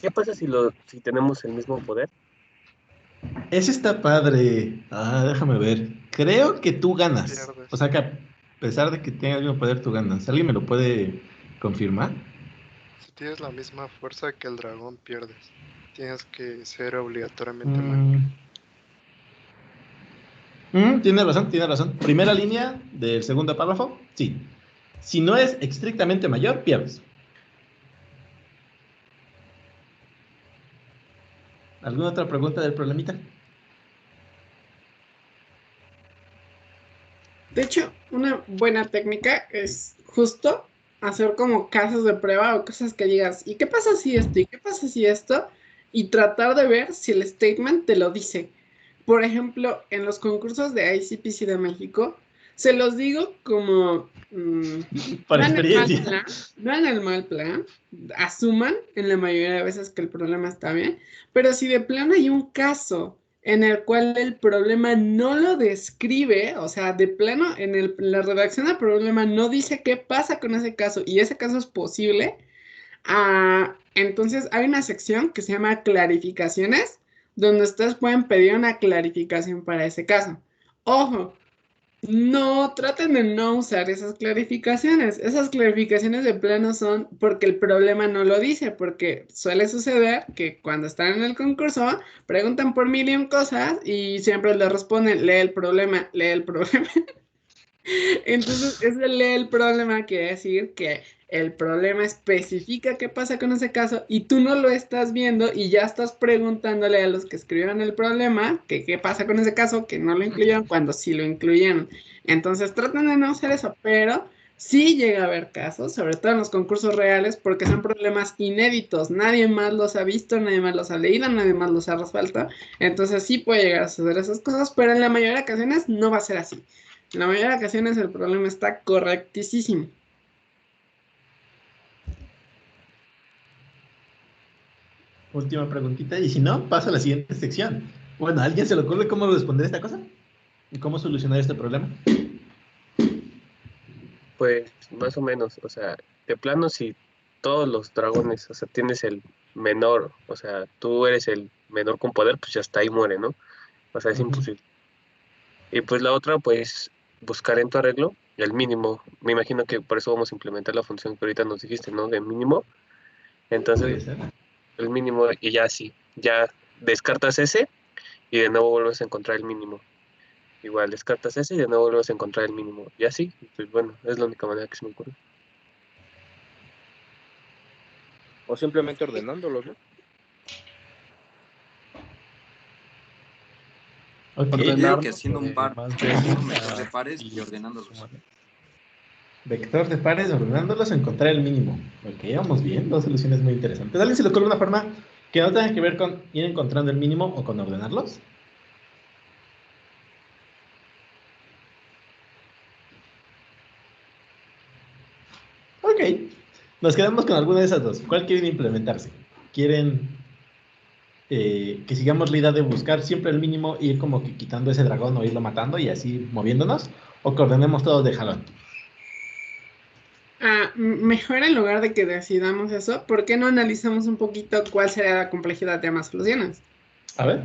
¿Qué pasa si tenemos el mismo poder? Ese está padre. Déjame ver. Creo que tú ganas. Pierdes. O sea que a pesar de que tengas el mismo poder, tú ganas. ¿Alguien me lo puede confirmar? Si tienes la misma fuerza que el dragón, pierdes. Tienes que ser obligatoriamente malo. Tienes razón, tienes razón. Primera línea del segundo párrafo, sí. Si no es estrictamente mayor, pierdes. ¿Alguna otra pregunta del problemita? De hecho, una buena técnica es justo hacer como casos de prueba o cosas que digas, ¿y qué pasa si esto? ¿Y qué pasa si esto? Y tratar de ver si el statement te lo dice. Por ejemplo, en los concursos de ICPC de México, se los digo como, Por no en el mal experiencia. plan, no en el mal plan, asuman en la mayoría de veces que el problema está bien, pero si de plano hay un caso en el cual el problema no lo describe, o sea, de plano en la redacción del problema no dice qué pasa con ese caso y ese caso es posible, entonces hay una sección que se llama clarificaciones, donde ustedes pueden pedir una clarificación para ese caso. Ojo, no, traten de no usar esas clarificaciones. Esas clarificaciones de plano son porque el problema no lo dice, porque suele suceder que cuando están en el concurso preguntan por mil y un cosas y siempre les responden, lee el problema, lee el problema. Entonces, ese lee el problema quiere decir que el problema especifica qué pasa con ese caso y tú no lo estás viendo y ya estás preguntándole a los que escribieron el problema que qué pasa con ese caso que no lo incluyeron cuando sí lo incluyeron. Entonces, tratan de no hacer eso, pero sí llega a haber casos, sobre todo en los concursos reales, porque son problemas inéditos. Nadie más los ha visto, nadie más los ha leído, nadie más los ha resuelto. Entonces, sí puede llegar a suceder esas cosas, pero en la mayoría de ocasiones no va a ser así. En la mayoría de ocasiones el problema está correctísimo. Última preguntita, y si no, paso a la siguiente sección. Bueno, ¿a alguien se le ocurre cómo responder esta cosa? ¿Y cómo solucionar este problema? Pues más o menos, o sea, de plano si todos los dragones, o sea, tienes el menor, o sea, tú eres el menor con poder, pues ya está ahí muere, ¿no? O sea, es imposible. Y pues la otra, pues buscar en tu arreglo el mínimo. Me imagino que por eso vamos a implementar la función que ahorita nos dijiste, ¿no? De mínimo. Entonces, Puede ser. el mínimo y ya sí, ya descartas ese y de nuevo vuelves a encontrar el mínimo. Igual descartas ese y de nuevo vuelves a encontrar el mínimo. Y así, pues bueno, es la única manera que se me ocurre. O simplemente ordenándolos, ¿no? Ok. Yo digo Ordenar, que haciendo un par, más haciendo un vector de bien, pares y ordenándolos. Vector de pares, ordenándolos, encontrar el mínimo. Ok, vamos bien, dos soluciones muy interesantes. ¿A alguien se le ocurre una forma que no tenga que ver con ir encontrando el mínimo o con ordenarlos? Ok, nos quedamos con alguna de esas dos. ¿Cuál quieren implementarse? ¿Quieren que sigamos la idea de buscar siempre el mínimo, ir como que quitando ese dragón o irlo matando y así moviéndonos? ¿O que ordenemos todos de jalón? Mejor en lugar de que decidamos eso, ¿por qué no analizamos un poquito cuál sería la complejidad de ambas soluciones? A ver.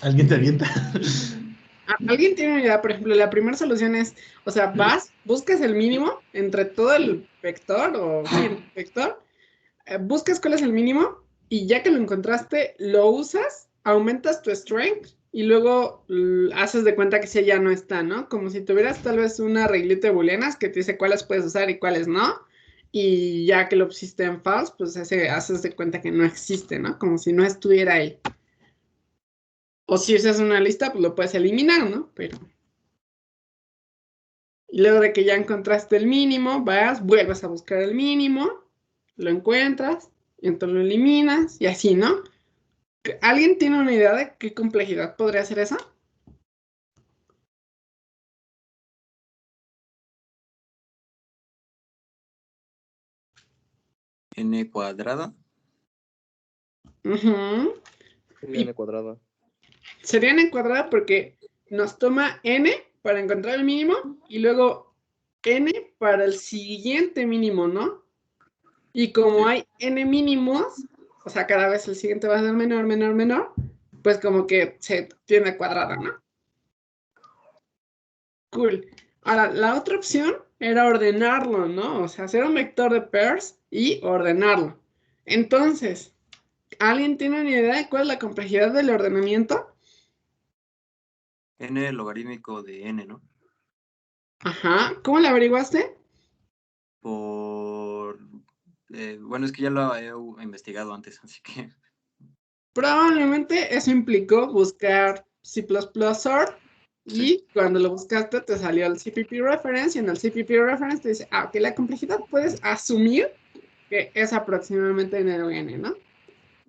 ¿Alguien te avienta? ¿Alguien tiene una idea? Por ejemplo, la primera solución es, o sea, buscas el mínimo entre todo el vector, o sí, el vector, buscas cuál es el mínimo, y ya que lo encontraste, lo usas, aumentas tu strength, y luego haces de cuenta que ese ya no está, ¿no? Como si tuvieras tal vez una reglita de booleanas que te dice cuáles puedes usar y cuáles no, y ya que lo pusiste en false, pues haces de cuenta que no existe, ¿no? Como si no estuviera ahí. O si usas una lista, pues lo puedes eliminar, ¿no? Pero... Y luego de que ya encontraste el mínimo, vuelves a buscar el mínimo, lo encuentras y entonces lo eliminas y así, ¿no? ¿Alguien tiene una idea de qué complejidad podría ser esa? N cuadrada. Ujú. Sería n cuadrada. Sería n cuadrada porque nos toma n para encontrar el mínimo y luego n para el siguiente mínimo, ¿no? Y como hay n mínimos, o sea, cada vez el siguiente va a ser menor, menor, menor, pues como que se tiene cuadrada, ¿no? Cool. Ahora, la otra opción era ordenarlo, ¿no? O sea, hacer un vector de pairs y ordenarlo. Entonces, ¿alguien tiene una idea de cuál es la complejidad del ordenamiento? N logarítmico de n, ¿no? Ajá. ¿Cómo lo averiguaste? Por... bueno, es que ya lo he investigado antes, así que... Probablemente eso implicó buscar C++ sort y cuando lo buscaste te salió el CPP reference y en el CPP reference te dice, ok, la complejidad puedes asumir que es aproximadamente n de n, ¿no?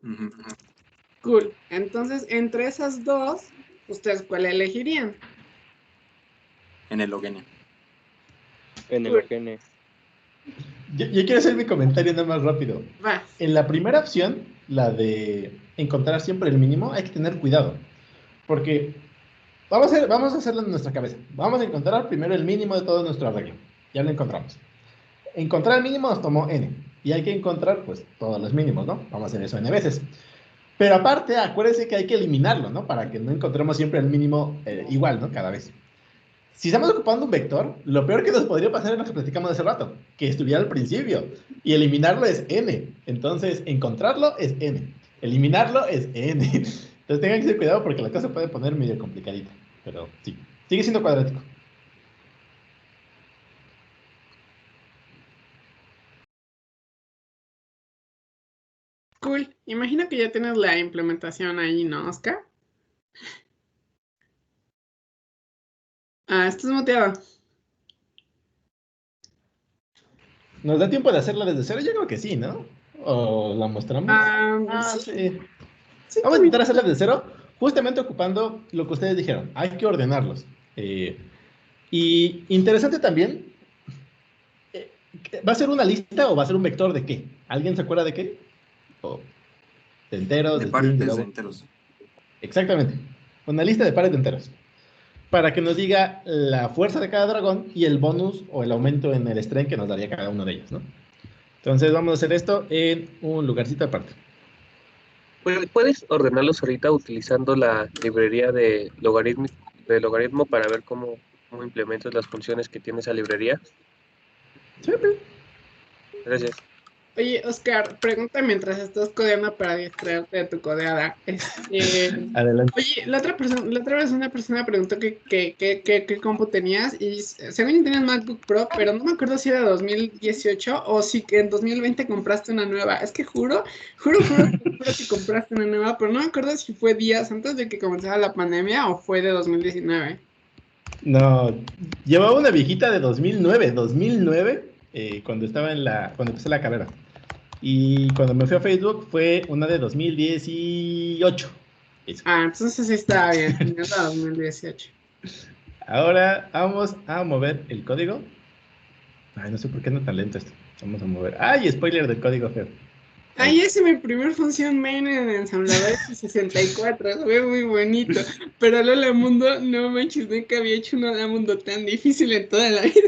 Ujú. Cool. Entonces, entre esas dos, ¿ustedes cuál elegirían? N log n. N Cool. log n. Yo quiero hacer mi comentario nada más rápido. Va. En la primera opción, la de encontrar siempre el mínimo, hay que tener cuidado. Porque vamos a hacerlo en nuestra cabeza. Vamos a encontrar primero el mínimo de todo nuestro arreglo. Ya lo encontramos. Encontrar el mínimo nos tomó n. Y hay que encontrar, pues, todos los mínimos, ¿no? Vamos a hacer eso n veces. Pero aparte, acuérdense que hay que eliminarlo, ¿no? Para que no encontremos siempre el mínimo igual, ¿no? Cada vez. Si estamos ocupando un vector, lo peor que nos podría pasar es lo que platicamos hace rato, que estuviera al principio. Y eliminarlo es n. Entonces, encontrarlo es n. Eliminarlo es n. Entonces, tengan que tener cuidado porque la cosa puede poner medio complicadita. Pero sí, sigue siendo cuadrático. Cool. Imagino que ya tienes la implementación ahí, ¿no, Oscar? Ah, estás muteado. ¿Nos da tiempo de hacerla desde cero? Yo creo que sí, ¿no? ¿O la mostramos? Sí. Sí. Sí, Vamos a intentar hacerla desde cero, justamente ocupando lo que ustedes dijeron. Hay que ordenarlos. Y interesante también, ¿va a ser una lista o va a ser un vector de qué? ¿Alguien se acuerda de qué? ¿O de enteros, De de string, de pares de double? enteros. Exactamente. Una lista de pares de enteros. Para que nos diga la fuerza de cada dragón y el bonus o el aumento en el strength que nos daría cada uno de ellos, ¿no? Entonces vamos a hacer esto en un lugarcito aparte. ¿Puedes ordenarlos ahorita utilizando la librería de logaritmo para ver cómo implementas las funciones que tiene esa librería? Sí. Gracias. Oye, Oscar, pregunta mientras estás codeando para distraerte de tu codeada. Adelante. Oye, la otra vez una persona preguntó qué compu tenías y según yo tenías MacBook Pro, pero no me acuerdo si era 2018 o si que en 2020 compraste una nueva. Es que juro que compraste una nueva, pero no me acuerdo si fue días antes de que comenzara la pandemia o fue de 2019. No, llevaba una viejita de 2009, cuando empecé la carrera. Y cuando me fui a Facebook fue una de 2018. Eso. Entonces sí estaba bien, tenía la 2018. Ahora vamos a mover el código. Ay, no sé por qué no tan lento esto. Vamos a mover. ¡Ay, spoiler del código feo! Ahí hice mi primer función main en ensamblador 64, se ve muy bonito. Pero Lola Mundo, no manches, nunca había hecho un Lola Mundo tan difícil en toda la vida.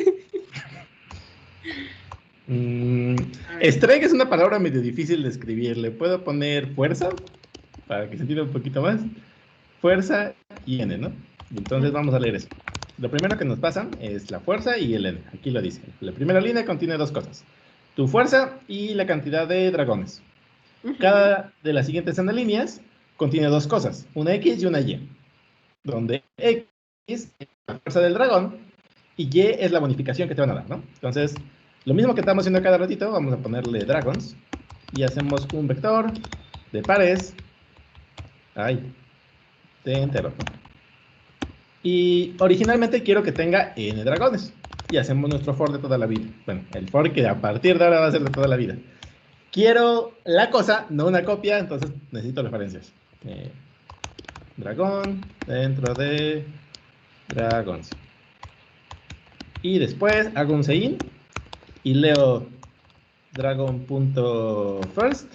Strength es una palabra medio difícil de escribir. Le puedo poner fuerza para que se entienda un poquito más. Fuerza y n, ¿no? Entonces vamos a leer eso. Lo primero que nos pasa es la fuerza y el n. Aquí lo dice. La primera línea contiene dos cosas. Tu fuerza y la cantidad de dragones. Cada de las siguientes n líneas contiene dos cosas. Una x y una y. Donde x es la fuerza del dragón y y es la bonificación que te van a dar, ¿no? Entonces, lo mismo que estamos haciendo cada ratito, vamos a ponerle dragons y hacemos un vector de pares. De enteros, ¿no? Y originalmente quiero que tenga n dragones. Y hacemos nuestro for de toda la vida. Bueno, el for que a partir de ahora va a ser de toda la vida. quiero la cosa, no una copia, entonces necesito referencias. Dragón dentro de dragons. Y después hago un sein y leo dragon.first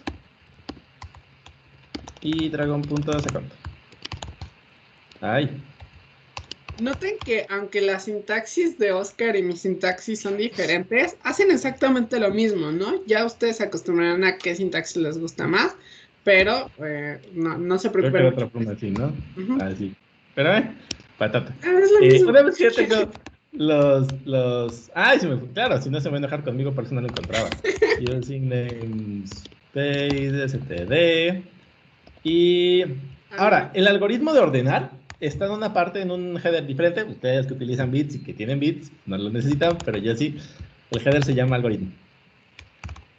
y dragon.second. Ay. Noten que aunque la sintaxis de Oscar y mi sintaxis son diferentes, hacen exactamente lo mismo, ¿no? Ya ustedes se acostumbrarán a qué sintaxis les gusta más, pero no se Creo que preocupen era mucho. otra forma así, ¿no? Ujú. Así. Espérame. Patata. Es lo mismo. Una vez que ya tengo Ay, claro, si no se va a enojar conmigo, por eso no lo encontraba. Using namespace, std. Y ahora, el algoritmo de ordenar está en una parte, en un header diferente. Ustedes que utilizan bits y que tienen bits, no lo necesitan, pero yo sí. El header se llama algoritmo.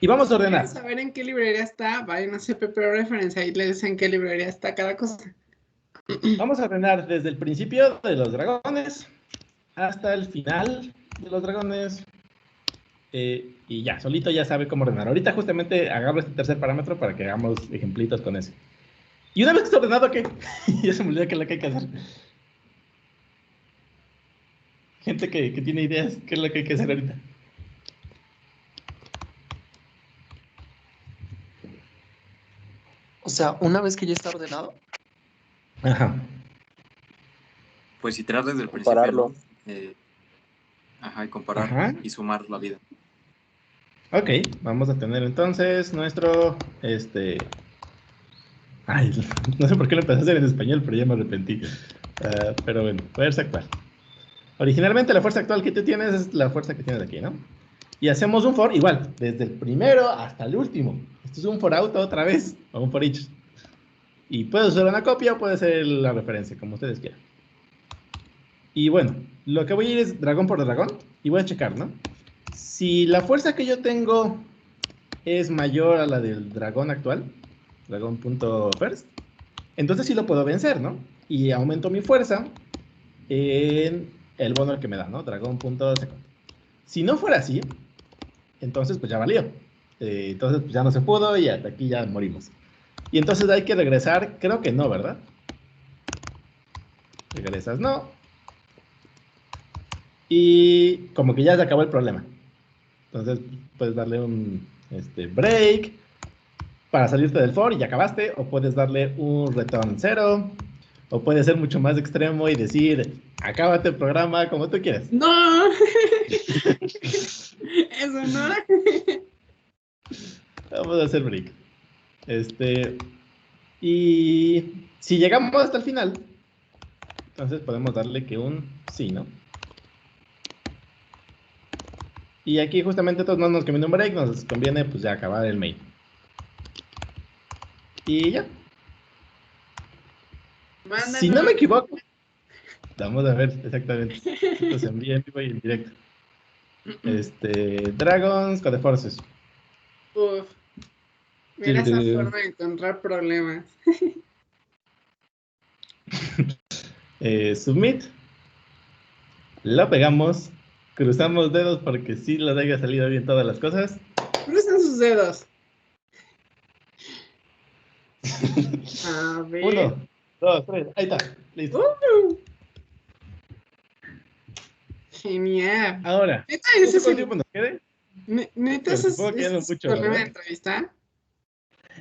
Y vamos a ordenar. Si quieren saber en qué librería está, vayan a CPP Reference, ahí les dicen en qué librería está cada cosa. Vamos a ordenar desde el principio de los dragones hasta el final de los dragones. Y ya, solito ya sabe cómo ordenar. Ahorita justamente agarro este tercer parámetro para que hagamos ejemplitos con ese. Y una vez que está ordenado, ¿qué? Ya se me olvidó qué es lo que hay que hacer. Gente que tiene ideas, ¿qué es lo que hay que hacer ahorita? O sea, una vez que ya está ordenado. Ajá. Pues si tratas desde el Compararlo. principio, y comparar Ajá. y sumar la vida. Ok, vamos a tener entonces nuestro, Ay, no sé por qué lo empecé a hacer en español, pero ya me arrepentí. Pero bueno, fuerza actual. Originalmente la fuerza actual que tú tienes es la fuerza que tienes aquí, ¿no? Y hacemos un for igual, desde el primero hasta el último. Esto es un for auto otra vez, o un for each. Y puede ser una copia o puede ser la referencia, como ustedes quieran. Y bueno, lo que voy a ir es dragón por dragón y voy a checar, ¿no? Si la fuerza que yo tengo es mayor a la del dragón actual, dragón.first, entonces sí lo puedo vencer, ¿no? Y aumento mi fuerza en el bono que me da, ¿no? Dragón.second. Si no fuera así, entonces pues ya valió. Entonces pues ya no se pudo y hasta aquí ya morimos. Y entonces hay que regresar, creo que no, ¿verdad? Regresas, no. Y como que ya se acabó el problema. Entonces puedes darle un break para salirte del for y ya acabaste, o puedes darle un return 0, o puede ser mucho más extremo y decir, acábate el programa como tú quieras. ¡No! Eso no. Vamos a hacer break. Y si llegamos hasta el final, entonces podemos darle que un sí, ¿no? Y aquí justamente todos no nos conviene un break, nos conviene pues ya acabar el main. Y ya. Mándanos. Si no me equivoco, vamos a ver exactamente. Esto se envía en vivo y en directo. Dragons Code Forces. Uf. Mira esa forma de encontrar problemas. Submit. Lo pegamos. Cruzamos dedos porque sí les haya salido bien todas las cosas. Cruzan sus dedos. A ver. 1, 2, 3. Ahí está. Listo. Genial. Ahora. ¿Neta ese es ¿Cuánto el... tiempo nos quede? ¿Neta ese es Supongo que ya no el mucho, problema de ¿verdad? entrevista?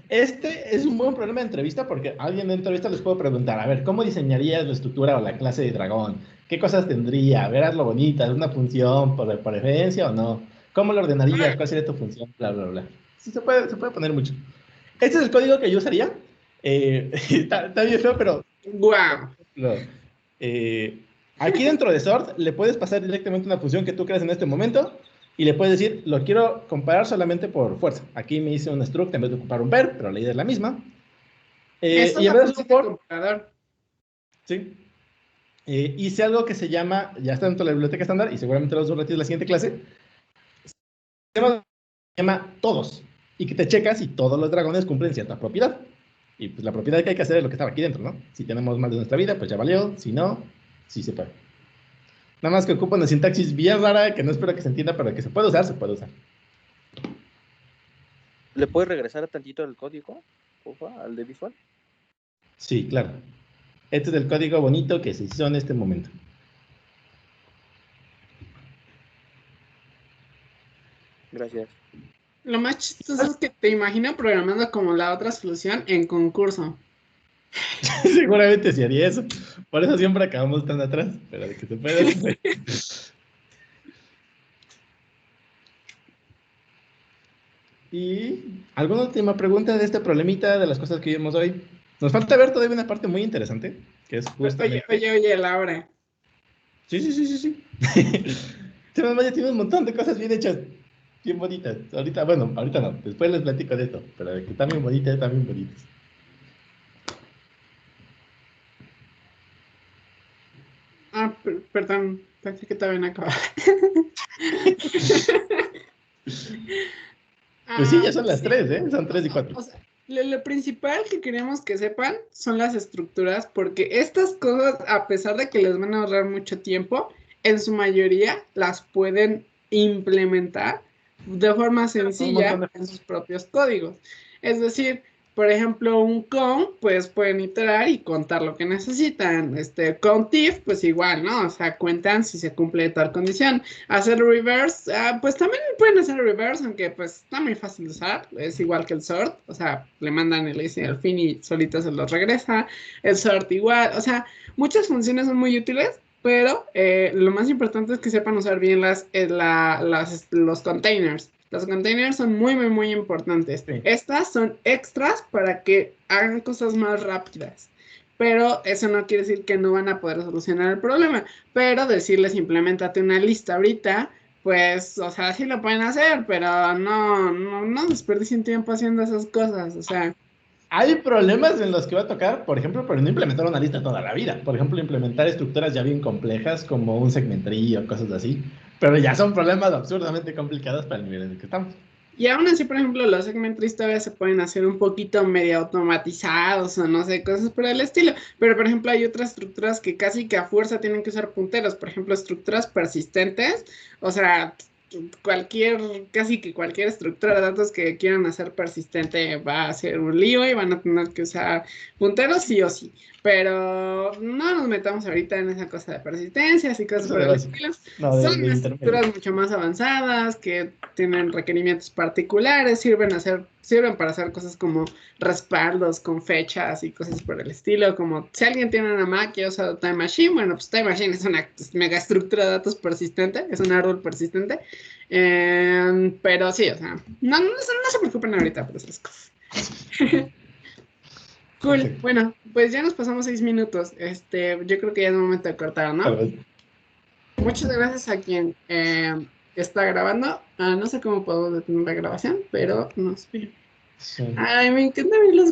Este es un buen problema de entrevista porque a alguien de entrevista les puedo preguntar, a ver, ¿cómo diseñarías la estructura o la clase de dragón? ¿Qué cosas tendría? ¿Verás lo bonita? ¿Es una función por referencia o no? ¿Cómo lo ordenarías? ¿Cuál sería tu función? Bla, bla, bla. Sí, se puede poner mucho. Este es el código que yo usaría. Está bien feo, pero... ¡Guau! Aquí dentro de sort le puedes pasar directamente una función que tú creas en este momento y le puedes decir, lo quiero comparar solamente por fuerza. Aquí me hice un struct en vez de ocupar un ver, pero la idea es la misma. Eso y es en la vez de función un del for, computador. ¿sí? Hice algo que se llama, ya está dentro de la biblioteca estándar y seguramente lo vas a repetir en la siguiente clase, se llama todos y que te checas si todos los dragones cumplen cierta propiedad. Y pues la propiedad que hay que hacer es lo que estaba aquí dentro, ¿no? Si tenemos más de nuestra vida, pues ya valió. Si no, sí se puede. Nada más que ocupa una sintaxis bien rara que no espero que se entienda, pero que se puede usar, se puede usar. ¿Le puedes regresar tantito el código, porfa, al de Visual? Sí, claro. Este es el código bonito que se hizo en este momento. Gracias. Lo más chistoso es que te imagino programando como la otra solución en concurso. Seguramente sí haría eso. Por eso siempre acabamos tan atrás. Pero de que se puede. Se puede. ¿Y alguna última pregunta de este problemita de las cosas que vimos hoy? Nos falta ver todavía una parte muy interesante, que es justamente... Oye, Laura. Sí. Ya tiene un montón de cosas bien hechas, bien bonitas. Ahorita no, después les platico de esto, pero de que están bien bonitas, están bien bonitas. Perdón, pensé que todavía no acababa. Pues sí, ya son las 3, ¿eh? Son 3 y 4. O sea, lo principal que queremos que sepan son las estructuras, porque estas cosas, a pesar de que les van a ahorrar mucho tiempo, en su mayoría las pueden implementar de forma sencilla en sus propios códigos. Es decir, por ejemplo, un count, pues pueden iterar y contar lo que necesitan. Countif, pues igual, ¿no? O sea, cuentan si se cumple tal condición. Hacer reverse, pues también pueden hacer reverse, aunque pues está muy fácil de usar. Es igual que el sort, o sea, le mandan el índice al fin y solito se los regresa. El sort igual, o sea, muchas funciones son muy útiles. Pero lo más importante es que sepan usar bien los containers. Los containers son muy importantes. Sí. Estas son extras para que hagan cosas más rápidas. Pero eso no quiere decir que no van a poder solucionar el problema. Pero decirles implementate una lista ahorita, pues, o sea, sí lo pueden hacer, pero no desperdicien tiempo haciendo esas cosas. O sea, hay problemas en los que va a tocar, por ejemplo, pero no implementar una lista toda la vida. Por ejemplo, implementar estructuras ya bien complejas como un segmentary o cosas así. Pero ya son problemas absurdamente complicados para el nivel en el que estamos. Y aún así, por ejemplo, los segmentries todavía se pueden hacer un poquito medio automatizados o no sé, cosas por el estilo. Pero, por ejemplo, hay otras estructuras que casi que a fuerza tienen que usar punteros. Por ejemplo, estructuras persistentes. O sea, casi que cualquier estructura de datos que quieran hacer persistente va a ser un lío y van a tener que usar punteros sí o sí. Pero no nos metamos ahorita en esa cosa de persistencias y cosas por el estilo. Son estructuras mucho más avanzadas que tienen requerimientos particulares, sirven para hacer cosas como respaldos con fechas y cosas por el estilo, como si alguien tiene una Mac y usa Time Machine, bueno, pues Time Machine es una mega estructura de datos persistente, es un árbol persistente, pero sí, o sea, no se preocupen ahorita por esas cosas. Cool, bueno, pues ya nos pasamos 6 minutos, yo creo que ya es momento de cortar, ¿no? Muchas gracias a quien está grabando. No sé cómo puedo detener la grabación, pero no sé. Ay, me encanta ver los